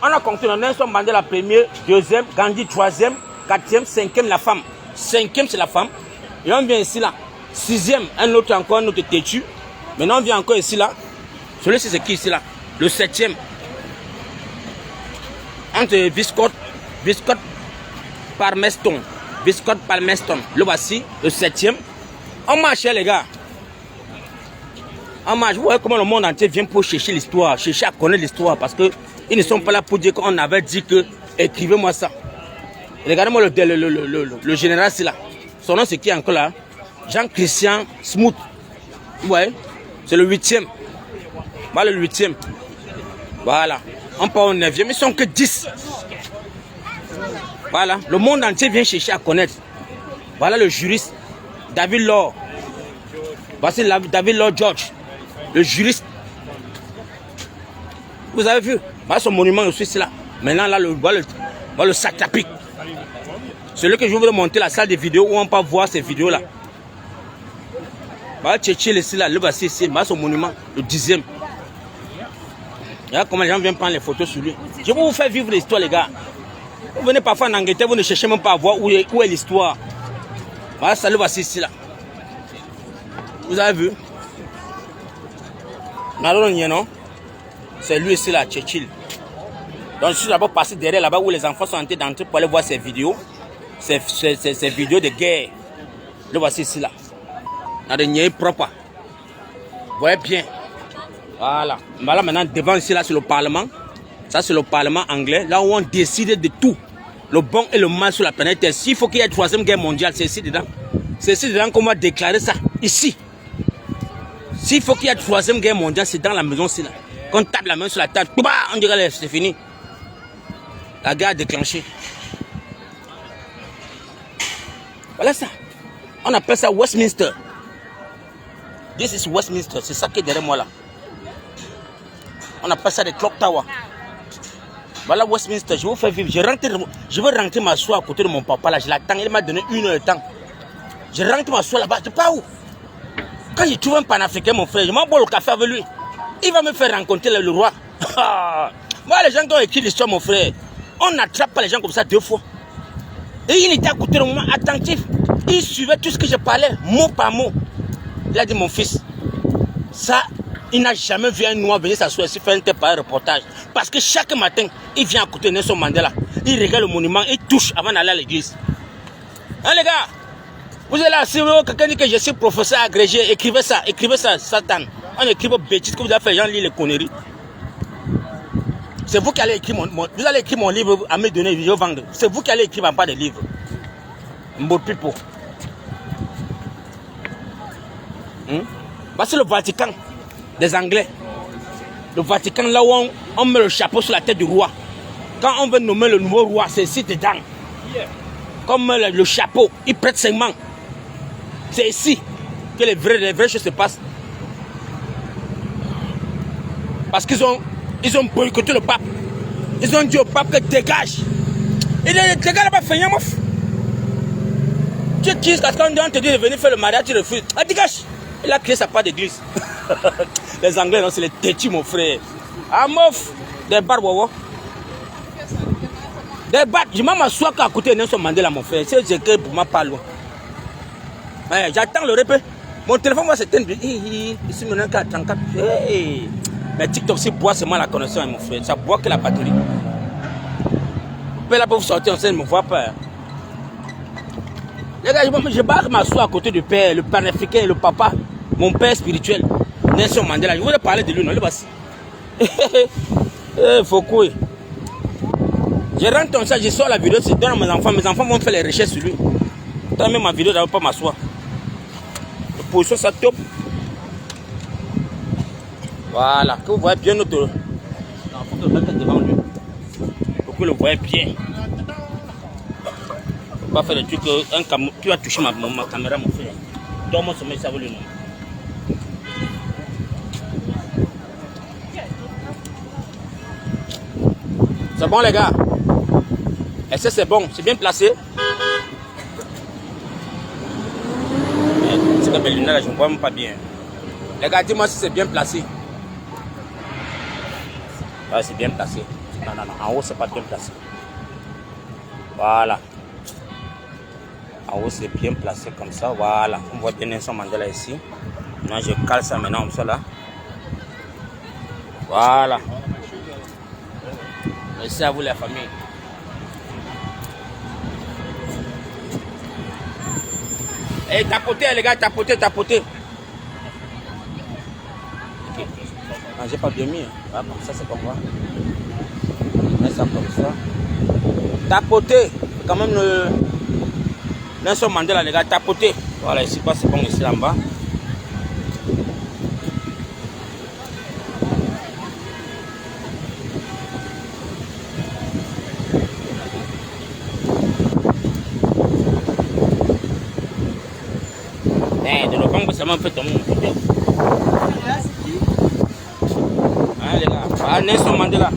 On a compté Nelson Mandela premier, deuxième, Gandhi troisième, quatrième, cinquième la femme. Cinquième c'est la femme. Et on vient ici là. 6e, un autre encore, un autre têtu. Maintenant, on vient encore ici, là. Celui-ci, c'est qui ici, là? Le 7e. Entre Viscott, Palmerston. Viscott, Palmerston. Le voici, le 7e. On marche, les gars. On marche. Vous voyez comment le monde entier vient pour chercher l'histoire, chercher à connaître l'histoire. Parce qu'ils ne sont pas là pour dire qu'on avait dit que écrivez-moi ça. Regardez-moi le général, c'est là. Son nom, c'est qui encore là? Jean-Christian Smoot. Vous voyez? C'est le 8e. Voilà le 8e. Voilà. On part au 9e. Ils sont que 10. Voilà. Le monde entier vient chercher à connaître. Voilà le juriste. David Law. Voici David Law George. Le juriste. Vous avez vu? Voilà son monument aussi, c'est là. Maintenant, là, voilà le sac-tapic. Celui que je voudrais monter la salle de vidéos où on peut voir ces vidéos-là. Voilà Tchétchil ici, là. Le voici ici. Voilà son monument, le 10e. Regarde comment les gens viennent prendre les photos sur lui. Je vais vous faire vivre l'histoire, les gars. Vous venez parfois en Angleterre, vous ne cherchez même pas à voir où est l'histoire. Voilà, ça le voici ici, là. Vous avez vu? Non? C'est lui ici, là, Tchétchil. Donc, je suis d'abord passé derrière là-bas où les enfants sont en train d'entrer pour aller voir ces vidéos. Ces vidéos de guerre. Le voici ici, là. Dans des niais propres. Vous voyez bien. Voilà. Voilà, maintenant, devant ici, là, c'est le Parlement. Ça, c'est le Parlement anglais. Là où on décide de tout. Le bon et le mal sur la planète Terre. S'il faut qu'il y ait une 3e guerre mondiale, c'est ici dedans. C'est ici dedans qu'on va déclarer ça. Ici. S'il faut qu'il y ait une 3e guerre mondiale, c'est dans la maison, c'est là. Quand on tape la main sur la table, on dirait c'est fini. La guerre a déclenché. Voilà ça. On appelle ça Westminster. This is Westminster. C'est ça qui est derrière moi là. On appelle ça des Clock Tower. Voilà Westminster. Je vais vous faire vivre. Je veux rentrer m'asseoir à côté de mon papa là. Je l'attends. Il m'a donné 1 heure de temps. Je rentre m'asseoir là-bas. Je sais pas où. Quand je trouve un panafricain, mon frère, je m'en bois le café avec lui. Il va me faire rencontrer le roi. Moi, les gens qui ont écrit l'histoire, mon frère, on n'attrape pas les gens comme ça 2 fois. Et il était à côté de moi, attentif. Il suivait tout ce que je parlais, mot par mot. Il a dit, mon fils, ça, il n'a jamais vu un noir venir s'asseoir ici faire un tel pareil reportage. Parce que chaque matin, il vient à côté de Nelson Mandela. Il regarde le monument, il touche avant d'aller à l'église. Hein, les gars? Vous êtes là, si quelqu'un dit que je suis professeur agrégé, écrivez ça, Satan. On écrit vos bêtises que vous avez fait, les gens lisent les conneries. C'est vous qui allez écrire vous allez écrire mon livre à me donner, je vais vendre. C'est vous qui allez écrire en bas des livres. Mbopipo. C'est le Vatican des Anglais. Le Vatican, là où on met le chapeau sur la tête du roi. Quand on veut nommer le nouveau roi, c'est ici dedans. Comme le chapeau, il prête serment. C'est ici que les vraies choses se passent. Parce qu'ils ont boycotté le pape. Ils ont dit au pape que dégage. Il dit dégage là-bas, fais un mouf. Tu es qui quand on te dit de venir faire le mariage, tu refuses. Ah, dégage. Il a créé sa part d'église. Les Anglais, non, c'est les têtus, mon frère. Ah, mouf. Des barbes, waouh. Des barbes. Je m'assois à côté de Nelson Mandela, mon frère. C'est écrit pour ma part loin. J'attends le répé. Mon téléphone va s'éteindre. Ici, maintenant, 34. Mais TikTok, c'est boire seulement la connexion, mon frère. Ça boit que la batterie. Mais là, pour vous sortir, on ne me voit pas. Les gars, je barre m'asseoir à côté du père, le panafricain et le papa, mon père spirituel, Nelson Mandela. Je voulais parler de lui, non, le voici. Faut quoi? Je rentre comme ça, je sors la vidéo, c'est dans mes enfants vont faire les recherches sur lui. Tant même ma vidéo, je ne vais pas m'asseoir. La position, ça top. Voilà, que vous voyez bien notre enfant de mettre devant lui. Pour que vous le voyez bien. Pas faire des trucs, tu vas toucher ma caméra, mon frère. Dans mon sommeil, ça vaut le nom. C'est bon, les gars? Est-ce que c'est bon? C'est bien placé? C'est que mes lunettes là, je ne vois même pas bien. Les gars, dis-moi si c'est bien placé. Ah, c'est bien placé. Non, en haut, c'est pas bien placé. Voilà. En En haut, c'est bien placé comme ça. Voilà. On voit bien Nelson Mandela ici. Maintenant, je cale ça maintenant comme ça là. Voilà. Merci à vous la famille. Et tapotez les gars, tapotez. Okay. Ah, j'ai pas bien mis. Ah, comme ça c'est comme moi. Mets ça comme ça. Tapotez. Quand même le Nelson Mandela les gars, tapotez. Voilà, ici pas c'est bon ici en bas. De le banque, ça m'a fait tomber. Hein, les gars. Ah, Nelson Mandela.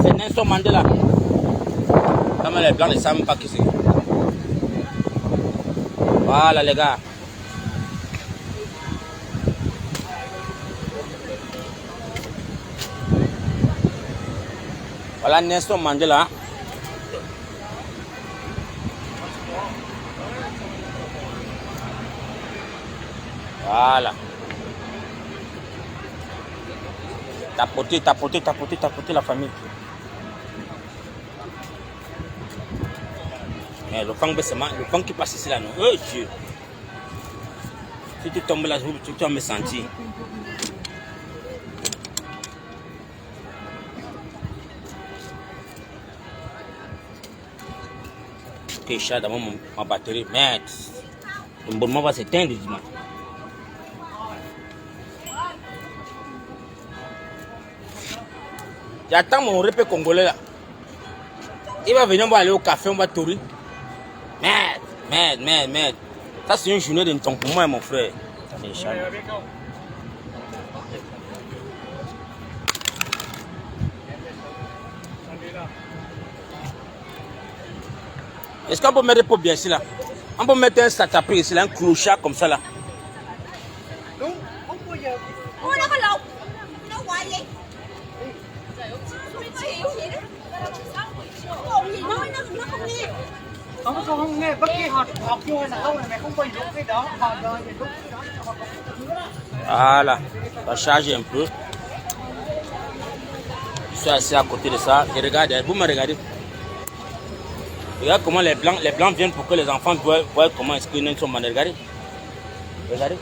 C'est Nelson Mandela. Comme les blancs ne savent pas qui c'est. Voilà, les gars. Voilà Nelson Mandela. Voilà. Tapotez la famille. Mais le fang qui passe ici là, non? Oh Dieu. Si tu tombes là, tu vas me sentir. Ok, chat dans ma batterie. Merde. Le bonnement va s'éteindre dimanche. J'attends mon repas congolais là. Il va venir, on va aller au café, on va tourner. Merde. Ça c'est une journée de temps pour moi et mon frère. Est-ce qu'on peut mettre pour bien ici là? On peut mettre un satapé ici là, un clochard comme ça là. Voilà, on va charger un peu. Je suis assis à côté de ça et regardez, vous me regardez. Regarde comment les blancs viennent pour que les enfants voient comment est-ce que Nelson Mandela. Regardez.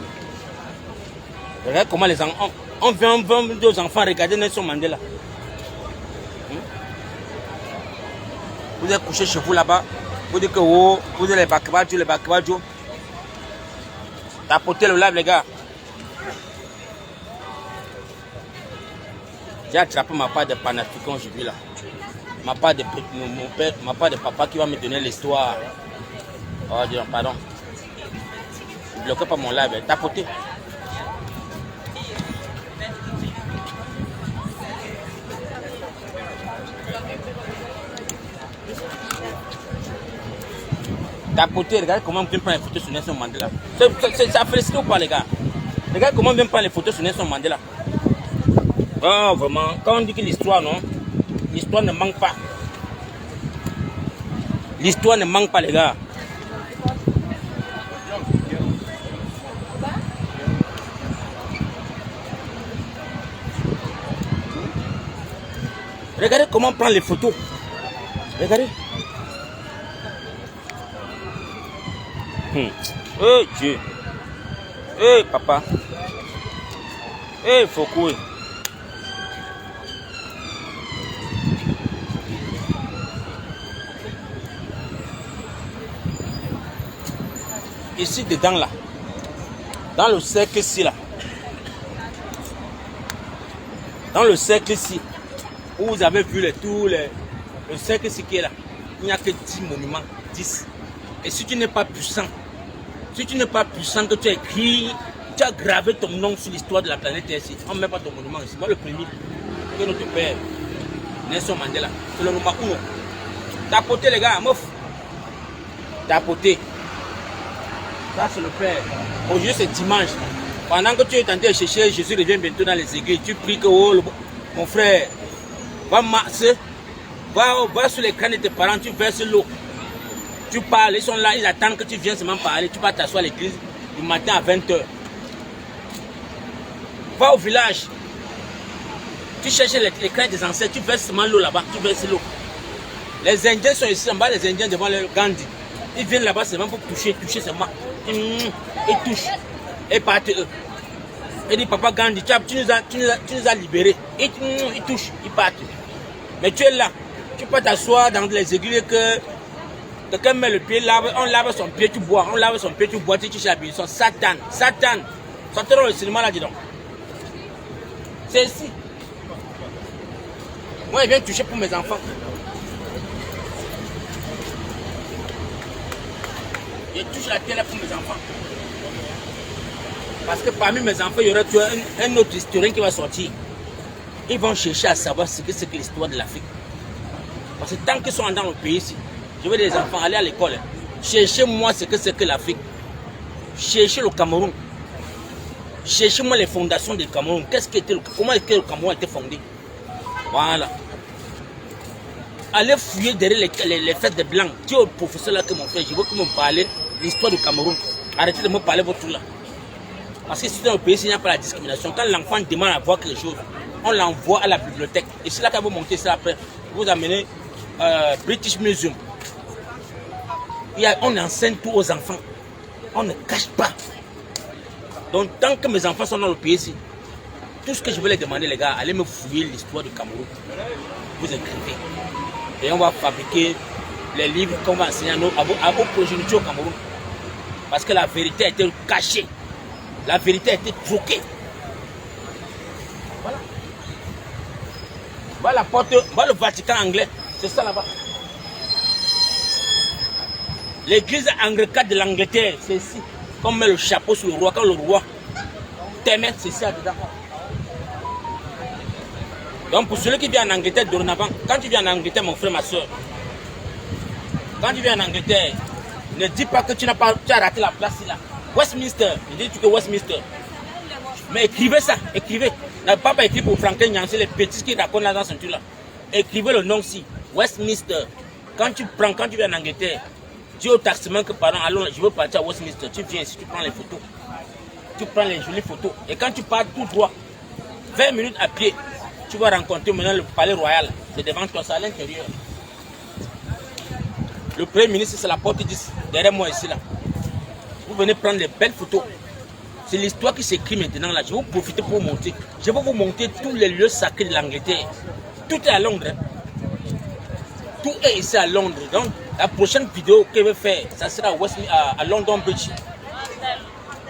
Regarde comment les enfants. On vient deux enfants regarder Nelson Mandela. Vous êtes couché chez vous là-bas. Vous dites que oh, vous êtes les bakabadjo. Tapotez le lave les gars. J'ai attrapé ma part de panafricain aujourd'hui là. Ma part de mon père, ma part de papa qui va me donner l'histoire. Oh Dieu, pardon. Ne bloquez pas mon live, tapotez. Tapotez, regardez comment on vient prendre les photos sur Nelson Mandela. Ça félicite ou pas les gars? Regardez comment on vient prendre les photos sur Nelson Mandela. Oh vraiment, quand on dit que l'histoire non, l'histoire ne manque pas. L'histoire ne manque pas les gars. Regardez comment on prend les photos. Regardez. Oh Dieu. Eh papa. Eh Foucault. Ici dedans là. Dans le cercle ici là. Dans le cercle ici. Où vous avez vu le cercle ici qui est là. Il n'y a que 10 monuments. 10. Et si tu n'es pas puissant, que tu as écrit, tu as gravé ton nom sur l'histoire de la planète ici, on ne met pas ton monument ici. Moi le premier, que notre père, Nelson Mandela, c'est le numéro 1. Tapotez les gars, meuf. Tapotez. Ça c'est le père. Aujourd'hui c'est dimanche. Pendant que tu es en train de chercher, Jésus revient bientôt dans les aiguilles. Tu pries que oh, mon frère va marcher. Va sur l'écran de tes parents, tu verses l'eau. Tu parles, ils sont là, ils attendent que tu viennes seulement parler. Tu vas t'asseoir à l'église du matin à 20h. Va au village. Tu cherches l'écran des ancêtres, tu verses seulement l'eau là-bas, tu verses l'eau. Les Indiens sont ici en bas, les Indiens devant le Gandhi. Ils viennent là-bas seulement pour toucher seulement. Ils touchent. Et partent eux. Ils disent, papa Gandhi, tu nous as libérés. Ils touchent, ils partent. Mais tu es là. Tu peux t'asseoir dans les églises que quelqu'un met le pied, on lave son pied, tu bois. On lave son pied, tu bois, tu touches la bénédiction. Satan. Sortons le cinéma là, dis donc. C'est ici. Moi, je viens toucher pour mes enfants. Je touche la terre pour mes enfants. Parce que parmi mes enfants, il y aura un autre historien qui va sortir. Ils vont chercher à savoir ce que c'est que l'histoire de l'Afrique. Parce que tant qu'ils sont dans le pays ici, je veux des enfants aller à l'école. Cherchez-moi ce que c'est que l'Afrique. Cherchez le Cameroun. Cherchez-moi les fondations du Cameroun. Comment est-ce que le Cameroun a été fondé? Voilà. Allez fouiller derrière les fêtes de blancs. Tu es au professeur là que mon frère, je veux que me parle de l'histoire du Cameroun. Arrêtez de me parler de votre truc là. Parce que si dans le pays, il n'y a pas la discrimination. Quand l'enfant demande à voir quelque chose, on l'envoie à la bibliothèque. Et c'est là qu'elle va monter ça après. Vous amenez British Museum. On enseigne tout aux enfants. On ne cache pas. Donc tant que mes enfants sont dans le pays ici, tout ce que je veux les demander les gars, allez me fouiller l'histoire du Cameroun. Vous écrivez. Et on va fabriquer les livres qu'on va enseigner à vos progénitures au Cameroun. Parce que la vérité a été cachée. La vérité a été troquée. Voilà. Voilà la porte, voilà le Vatican anglais. C'est ça là-bas. L'église anglicane de l'Angleterre, c'est ici. On met le chapeau sur le roi. Quand le roi t'aimait, c'est ça dedans. Donc pour celui qui vient en Angleterre dorénavant, quand tu viens en Angleterre, mon frère, ma soeur, quand tu viens en Angleterre, ne dis pas que tu as raté la place là. Westminster, je dis que Westminster. Mais écrivez ça, écrivez. N'a pas écrit pour Franklin Yancy, les petits qui racontent là dans ce truc là. Écrivez le nom aussi, Westminster. Quand tu viens en Angleterre, dis au taximan que pardon, allons, je veux partir à Westminster. Tu viens ici, tu prends les photos. Tu prends les jolies photos. Et quand tu pars tout droit, 20 minutes à pied, tu vas rencontrer maintenant le palais royal. C'est devant toi, c'est à l'intérieur. Le premier ministre, c'est la porte 10, derrière moi ici là. Vous venez prendre les belles photos. C'est l'histoire qui s'écrit maintenant là. Je vais vous profiter pour vous montrer. Je vais vous montrer tous les lieux sacrés de l'Angleterre. Tout est à Londres. Tout est ici à Londres. Donc la prochaine vidéo que je vais faire, ça sera à London Bridge.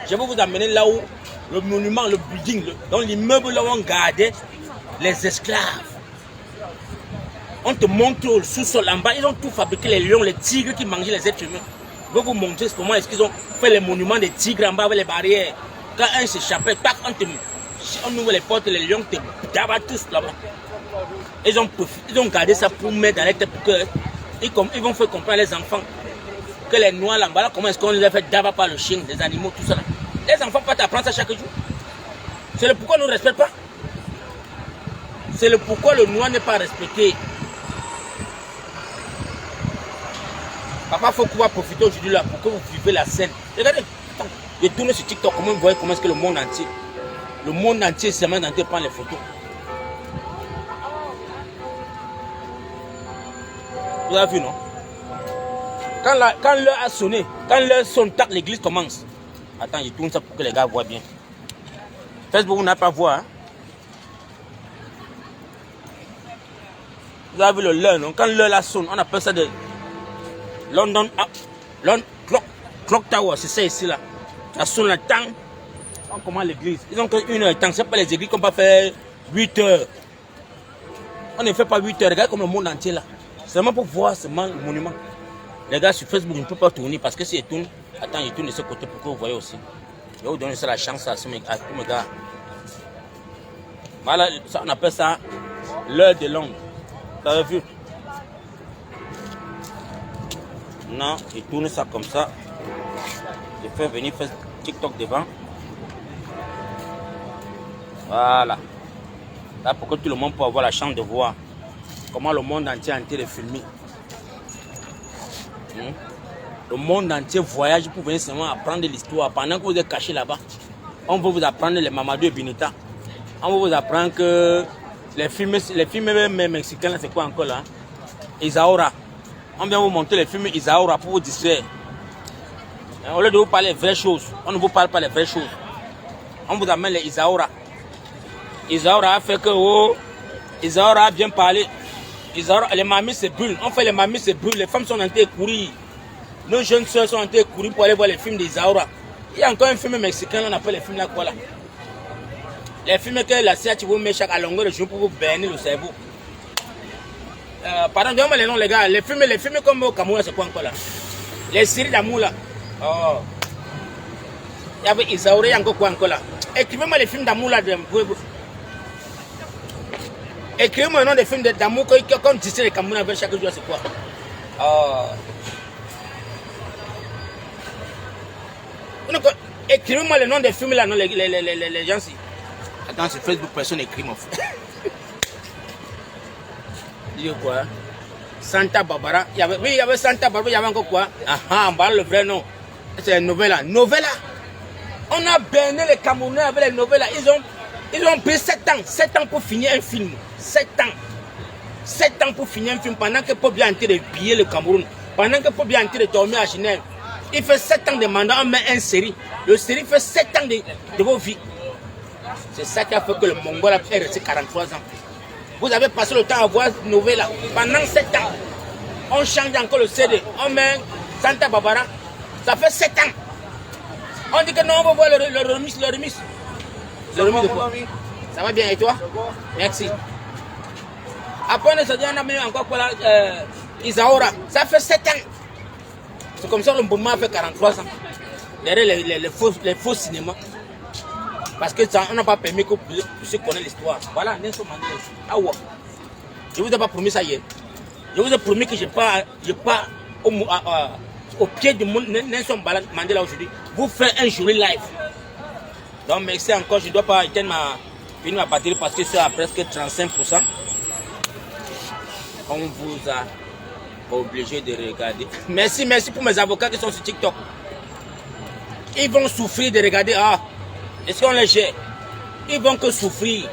Je vais vous amener là où le monument, le building, dans l'immeuble là où on gardait les esclaves. On te montre au sous-sol en bas, ils ont tout fabriqué, les lions, les tigres qui mangeaient les êtres humains. Je vais vous montrer comment est-ce qu'ils ont fait les monuments des tigres en bas avec les barrières. Quand un s'échappait, on ouvre les portes, les lions te dabattent tous là-bas. Ils ont gardé ça pour mettre dans les têtes pour que ils vont faire comprendre les enfants que les noirs là-bas, là, comment est-ce qu'on les fait d'abattre par le chien, les animaux, tout ça là. Les enfants peuvent apprendre ça chaque jour. C'est le pourquoi on ne respecte pas. C'est le pourquoi le noir n'est pas respecté. Papa, il faut pouvoir profiter aujourd'hui là pour que vous vivez la scène. Regardez, je tourne sur TikTok, comment vous voyez comment est-ce que le monde entier se met dans de prendre les photos. Vous avez vu, non? Quand l'heure a sonné, quand l'heure sonne, tac, l'église commence. Attends, je tourne ça pour que les gars voient bien. Facebook, vous n'avez pas voir. Hein? Vous avez vu l'heure, non? Quand l'heure sonne, on appelle ça de London Clock Tower, c'est ça ici là. Ça sonne le temps. On commence l'église. Ils ont que 1 heure de temps. C'est pas les églises qu'on peut faire 8 heures. On ne fait pas 8 heures. Regardez comme le monde entier là. C'est seulement pour voir ce monument. Les gars sur Facebook, je ne peux pas tourner parce que si je tourne, attends, je tourne de ce côté pour que vous voyez aussi. Je vais vous donner ça la chance à tous mes gars. Voilà, ça, on appelle ça l'heure de Londres. Vous avez vu? Non, je tourne ça comme ça. Je fais venir TikTok devant. Voilà. Là, pour que tout le monde puisse avoir la chance de voir. comment le monde entier est en train de filmer. Le monde entier voyage pour venir seulement apprendre l'histoire. Pendant que vous êtes caché là-bas, on veut vous apprendre les Mamadou et Binita. On veut vous apprendre que les films mexicains, c'est quoi encore là? Isaura. On vient vous montrer les films Isaura pour vous distraire. Au lieu de vous parler des vraies choses, on ne vous parle pas des vraies choses. On vous amène les Isaura. Isaura a fait que, oh, Isaura a bien parlé. Isaura, les mamies se brûlent. On fait les mamies se brûlent. Les femmes sont en train de courir. Nos jeunes soeurs sont en train de courir pour aller voir les films d'Isaura. Il y a encore un film mexicain, on appelle les films là quoi là. Les films que la CIA vous met chaque à longueur de jour pour vous berner le cerveau. Pardon, donnez-moi les noms les gars. Les films comme au Cameroun, c'est quoi encore là? Les séries d'amour là. Oh. Il y avait Isaura, il y a encore quoi encore là? Écrivez-moi les films d'amour là. Écrivez-moi le nom des films d'amour comme disait les Cameroun avec chaque jour, c'est quoi? Oh. Écrivez-moi le nom des films là, non, les gens si. Attends, sur Facebook, personne n'écrit mon frère. Il y a quoi? Santa Barbara. Il y avait Santa Barbara, il y avait encore quoi? Ah, on parle le vrai nom. C'est Novella. Novella. On a berné les Camerounais avec les Novella. Ils ont pris 7 ans. 7 ans pour finir un film. 7 ans. 7 ans pour finir un film pendant que Pop est en train de piller le Cameroun. Pendant que Pop est en train de dormir à Genève. Il fait 7 ans de mandat, on met une série. Le série fait 7 ans de vos vies. C'est ça qui a fait que le Mongol a resté 43 ans. Vous avez passé le temps à voir Novella. Pendant 7 ans, on change encore le CD. On met Santa Barbara. Ça fait 7 ans. On dit que non, on va voir le remix. Le remix de quoi? Ça va bien et toi? Merci. Après, on se dit, on a mis encore quoi là? Isaura. Ça fait 7 ans. C'est comme ça que le mouvement a fait 43 ans. Derrière les faux cinémas. Parce que ça, on n'a pas permis que vous puissiez connaître l'histoire. Voilà, Nelson Mandela. Ah ouais. Je ne vous ai pas promis ça hier. Je vous ai promis que je pars au pied de Nelson Mandela aujourd'hui. Vous faites un joli live. Donc merci encore. Je ne dois pas éteindre ma batterie parce que c'est à presque 35%. On vous a obligé de regarder. Merci pour mes avocats qui sont sur TikTok. Ils vont souffrir de regarder. Ah, est-ce qu'on les gère? Ils vont que souffrir.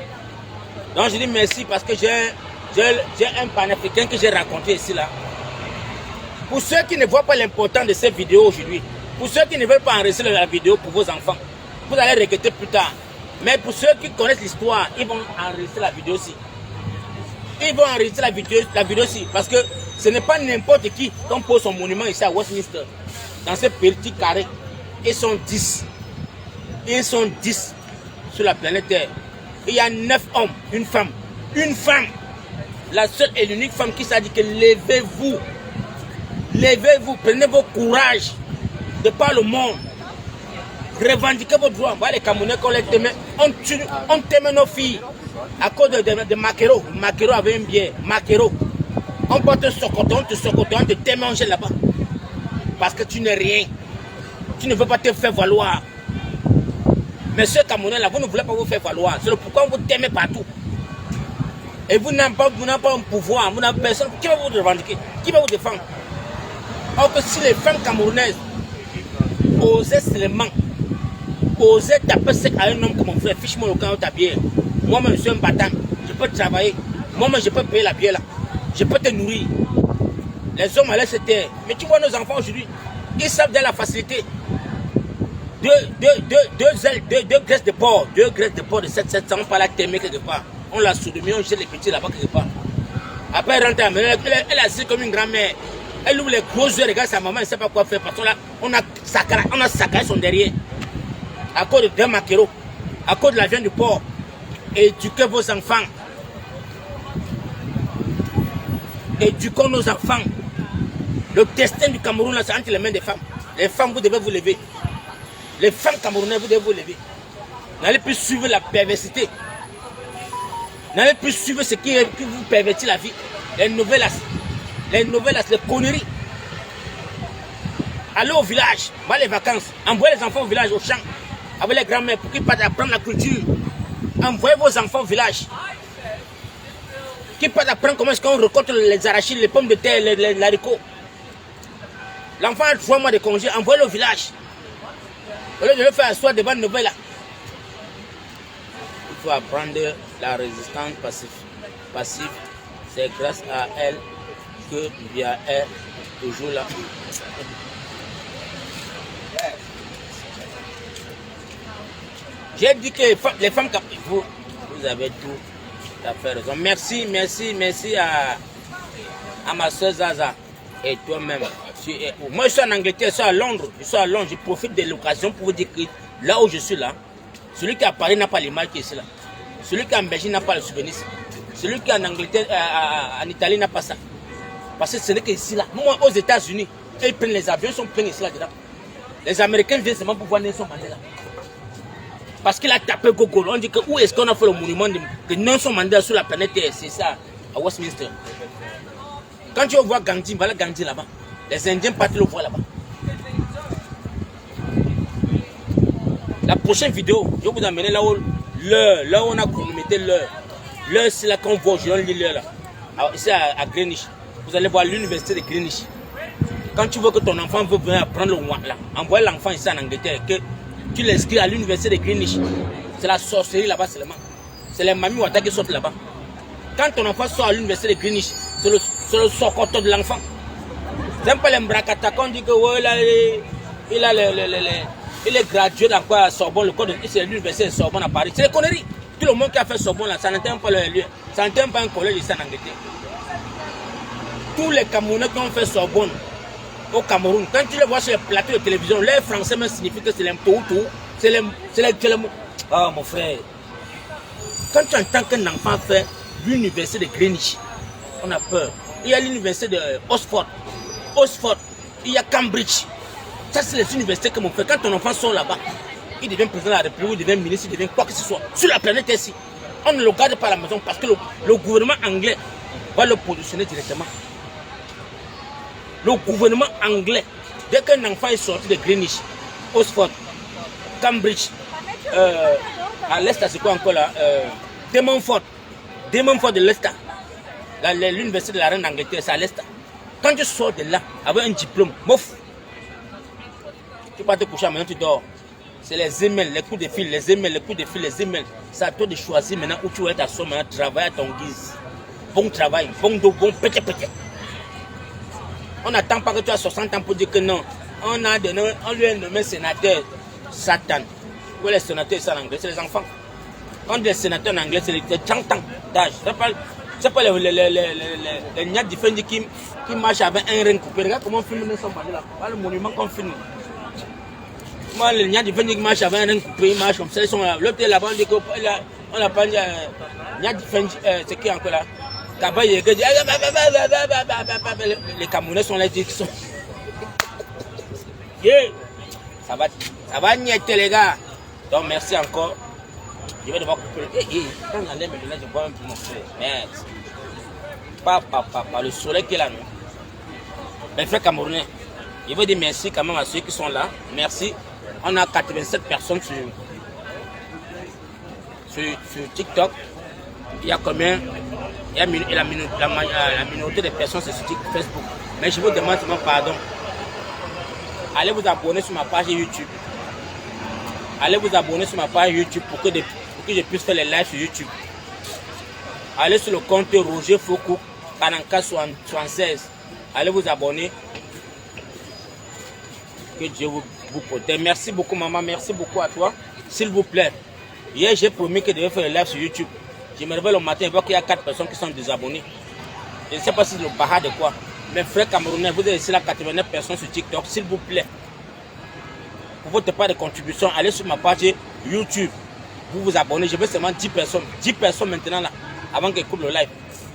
Donc je dis merci parce que j'ai un panafricain que j'ai raconté ici là. Pour ceux qui ne voient pas l'importance de cette vidéo aujourd'hui, pour ceux qui ne veulent pas enregistrer la vidéo pour vos enfants, vous allez regretter plus tard. Mais pour ceux qui connaissent l'histoire, ils vont enregistrer la vidéo aussi. Ils vont enregistrer la vidéo aussi parce que ce n'est pas n'importe qui qu'on pose son monument ici à Westminster. Dans ce petit carré, ils sont 10. Ils sont 10 sur la planète Terre. Il y a 9 hommes, une femme. Une femme. La seule et l'unique femme qui s'est dit que levez-vous. Levez-vous, prenez vos courages de par le monde. Revendiquez vos droits. Voilà les Camerounais qu'on les aimait. On t'aimait nos filles à cause de Makero. Makero avait une bière. Makero. On peut te socoter, on te démanger là-bas. Parce que tu n'es rien. Tu ne veux pas te faire valoir. Mais ce Camerounais là, vous ne voulez pas vous faire valoir. C'est pourquoi vous t'aimez partout. Et vous n'avez pas un pouvoir, vous n'avez personne. Qui va vous revendiquer? Qui va vous défendre? Or que si les femmes camerounaises osaient seulement, osaient taper sec à un homme comme mon frère, fiche-moi le camp de ta bière. Moi-même, je suis un battant. Je peux travailler. Moi-même, je peux payer la bière là. Je peux te nourrir. Les hommes allaient se taire. Mais tu vois nos enfants aujourd'hui, ils savent de la facilité. Deux graisses de porc. 2 graisses de porc de 700, on peut la témer quelque part. On la sodomie, on jette les petits là-bas quelque part. Après, elle rentre à la maison, elle assise comme une grand-mère. Elle ouvre les gros yeux, regarde sa maman, elle ne sait pas quoi faire. Parce que là, on a saccagé son derrière. À cause de 2 maquereaux. À cause de la viande du porc. Éduquez vos enfants. Éduquons nos enfants. Le destin du Cameroun, c'est entre les mains des femmes. Les femmes, vous devez vous lever. Les femmes camerounaises, vous devez vous lever. N'allez plus suivre la perversité. N'allez plus suivre ce qui vous pervertit la vie. Les novellas, les conneries. Allez au village, va les vacances. Envoyez les enfants au village, au champ, avec les grands-mères pour qu'ils partent apprendre la culture. Envoyez vos enfants au village. qui peut apprendre comment est-ce qu'on récolte les arachides, les pommes de terre, les haricots. L'enfant a 3 mois de congé, envoie-le au village. Au lieu de le faire asseoir devant une nouvelle là. Il faut apprendre la résistance passive. C'est grâce à elle que Bia est toujours là. J'ai dit que les femmes, vous avez tout à faire raison. Merci à ma soeur Zaza et toi-même. Moi, je suis en Angleterre, je suis à Londres. Je profite de l'occasion pour vous dire que là où je suis là, celui qui est à Paris n'a pas l'image qui est ici là. Celui qui est en Belgique n'a pas le souvenir. Celui qui est en Angleterre, en Italie n'a pas ça. Parce que ce n'est qu'ici là. Moi, aux États-Unis, ils prennent les avions, ils sont pleins ici là dedans. Les Américains viennent seulement pour voir Nelson Mandela. Parce qu'il a tapé Gogol. On dit que où est-ce qu'on a fait le monument de Nelson Mandela sur la planète Terre? C'est ça, à Westminster. Quand tu vois Gandhi, voilà Gandhi là-bas. Les Indiens partent le voir là-bas. La prochaine vidéo, je vais vous amener là où on a chronométré l'heure. L'heure, c'est là qu'on voit, je lis l'heure là. Alors, ici à Greenwich. Vous allez voir l'université de Greenwich. Quand tu veux que ton enfant veut venir apprendre le mois là, envoie l'enfant ici en Angleterre, que tu l'inscris à l'université de Greenwich. C'est la sorcellerie là-bas seulement. C'est les mamies Ouattara qui sortent là-bas. Quand ton enfant sort à l'université de Greenwich, c'est le socoto de l'enfant. C'est un peu les Mbrakata qu'on dit que ouais, il est gradué dans quoi à Sorbonne, le code c'est l'université de Sorbonne à Paris. C'est des conneries. Tout le monde qui a fait Sorbonne là, ça n'atteint pas le lieu. Ça n'atteint pas un collège ici en Angleterre. Tous les Camerounais qui ont fait Sorbonne au Cameroun, quand tu les vois sur les plateaux de télévision, les Français même signifient que c'est les tout. C'est les. Oh mon frère. Quand tu entends qu'un enfant fait l'université de Greenwich, on a peur. Il y a l'université de Oxford, il y a Cambridge. Ça, c'est les universités que mon frère, quand ton enfant sort là-bas, il devient président de la République, il devient ministre, il devient quoi que ce soit. Sur la planète ici, on ne le garde pas à la maison parce que le gouvernement anglais va le positionner directement. Le gouvernement anglais, dès qu'un enfant est sorti de Greenwich, Oxford, Cambridge, à l'Est, c'est quoi encore là, Demonfort de l'Est, l'université de la Reine d'Angleterre, c'est à l'Est. Quand tu sors de là avec un diplôme, mouf, tu vas te coucher à maintenant, tu dors. C'est les emails, les coups de fil, les emails. C'est à toi de choisir maintenant où tu vas t'asseoir, maintenant travailler à ton guise. Bon travail, bon dos, bon pété. On n'attend pas que tu aies 60 ans pour dire que non. On lui a nommé sénateur Satan. Où est les sénateurs en anglais? C'est les enfants. On dit les sénateurs en anglais, c'est les 30 ans d'âge. C'est pas les Nyat Difendi qui marchent avec un rein coupé. Regarde comment on filme Nelson Mandela. Le monument qu'on filme. Moi, les Nyat Difendi qui marchent avec un rein coupé, ils marchent comme ça. Ils sont là. L'autre là-bas, on n'a pas dit Nyat Difendi, c'est qui encore là? Les Camerounais sont là, ils sont. Ça va niéter les gars. Donc merci encore. Je vais devoir couper quand on enlève maintenant, je vois un peu mon frère. Merde. Pas le soleil qui est là, non. Mes frères camerounais, je veux dire merci quand même à ceux qui sont là. Merci. On a 87 personnes sur TikTok. Il y a combien? Il y a la minorité des personnes sur Facebook. Mais je vous demande seulement pardon. Allez vous abonner sur ma page YouTube. Pour que je puisse faire les lives sur YouTube. Allez sur le compte Roger Foucault, 4476. Allez vous abonner. Que Dieu vous protège. Merci beaucoup maman, merci beaucoup à toi. S'il vous plaît. Hier j'ai promis que je devais faire les lives sur YouTube. Je me réveille le matin et vois qu'il y a 4 personnes qui sont désabonnées. Je ne sais pas si c'est le baha de quoi. Mes frères camerounais, vous avez ici là 89 personnes sur TikTok, s'il vous plaît. Pour votre part de contribution, allez sur ma page YouTube. Vous vous abonnez, je veux seulement 10 personnes. 10 personnes maintenant là, avant qu'elle coupe le live.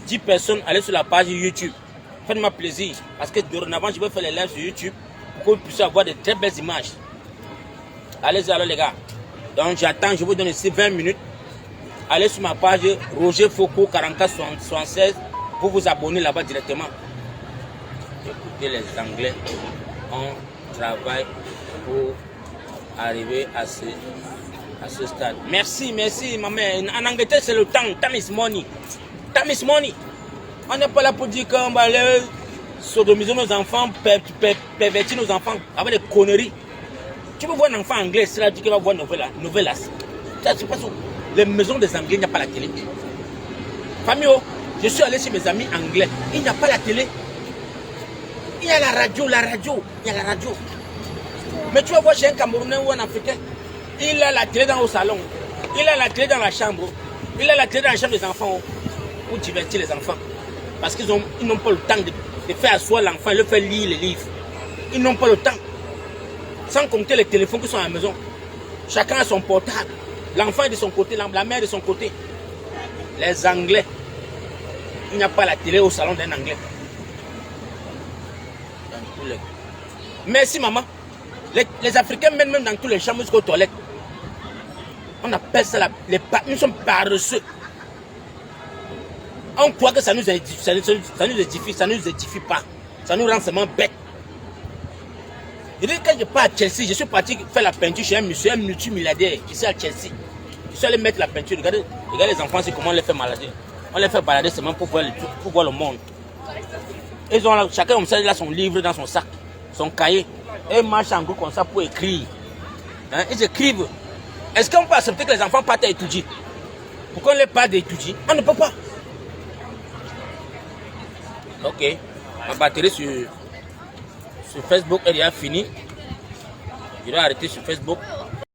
10 personnes, allez sur la page YouTube. Faites-moi plaisir. Parce que dorénavant, je vais faire les lives sur YouTube pour que vous puissiez avoir de très belles images. Allez-y alors les gars. Donc j'attends, je vous donne ici 20 minutes. Allez sur ma page Roger Foucault 4476 pour vous abonner là-bas directement. Écoutez les Anglais, on travaille pour arriver à ce stade. Merci, ma mère. En Angleterre, c'est le temps. Time is money. On n'est pas là pour dire qu'on va aller sodomiser nos enfants, pervertir nos enfants avec des conneries. Tu veux voir un enfant anglais, c'est là qu'il va voir Novelas. Ça se passe où? Les maisons des Anglais, il n'y a pas la télé. Famille, je suis allé chez mes amis anglais, il n'y a pas la télé. Il y a la radio, il y a la radio. Mais tu vas voir chez un Camerounais ou un Africain, il a la télé dans le salon, il a la télé dans la chambre, il a la télé dans la chambre des enfants pour divertir les enfants. Parce qu'ils n'ont pas le temps de faire asseoir l'enfant et le faire lire les livres. Ils n'ont pas le temps. Sans compter les téléphones qui sont à la maison. Chacun a son portable. L'enfant est de son côté, la mère de son côté. Les Anglais, il n'y a pas la télé au salon d'un Anglais. Merci maman. Les Africains mènent même dans tous les chambres jusqu'aux toilettes. On appelle ça nous sommes paresseux. On croit que ça nous édifie, ça ne nous édifie pas. Ça nous rend seulement bêtes. Et quand je pars à Chelsea, je suis parti faire la peinture chez un monsieur, un multimilliardaire, ici à Chelsea. Je suis allé mettre la peinture. Regardez les enfants, c'est comment on les fait balader. On les fait balader seulement pour voir le monde. Ils ont chacun comme ça, il a son livre dans son sac, son cahier. Et ils marchent en groupe comme ça pour écrire. Hein? Ils écrivent. Est-ce qu'on peut accepter que les enfants partent à étudier? Pourquoi on les parle d'étudier? On ne peut pas. Ok. Ma batterie sur Facebook, elle est finie. Je dois arrêter sur Facebook.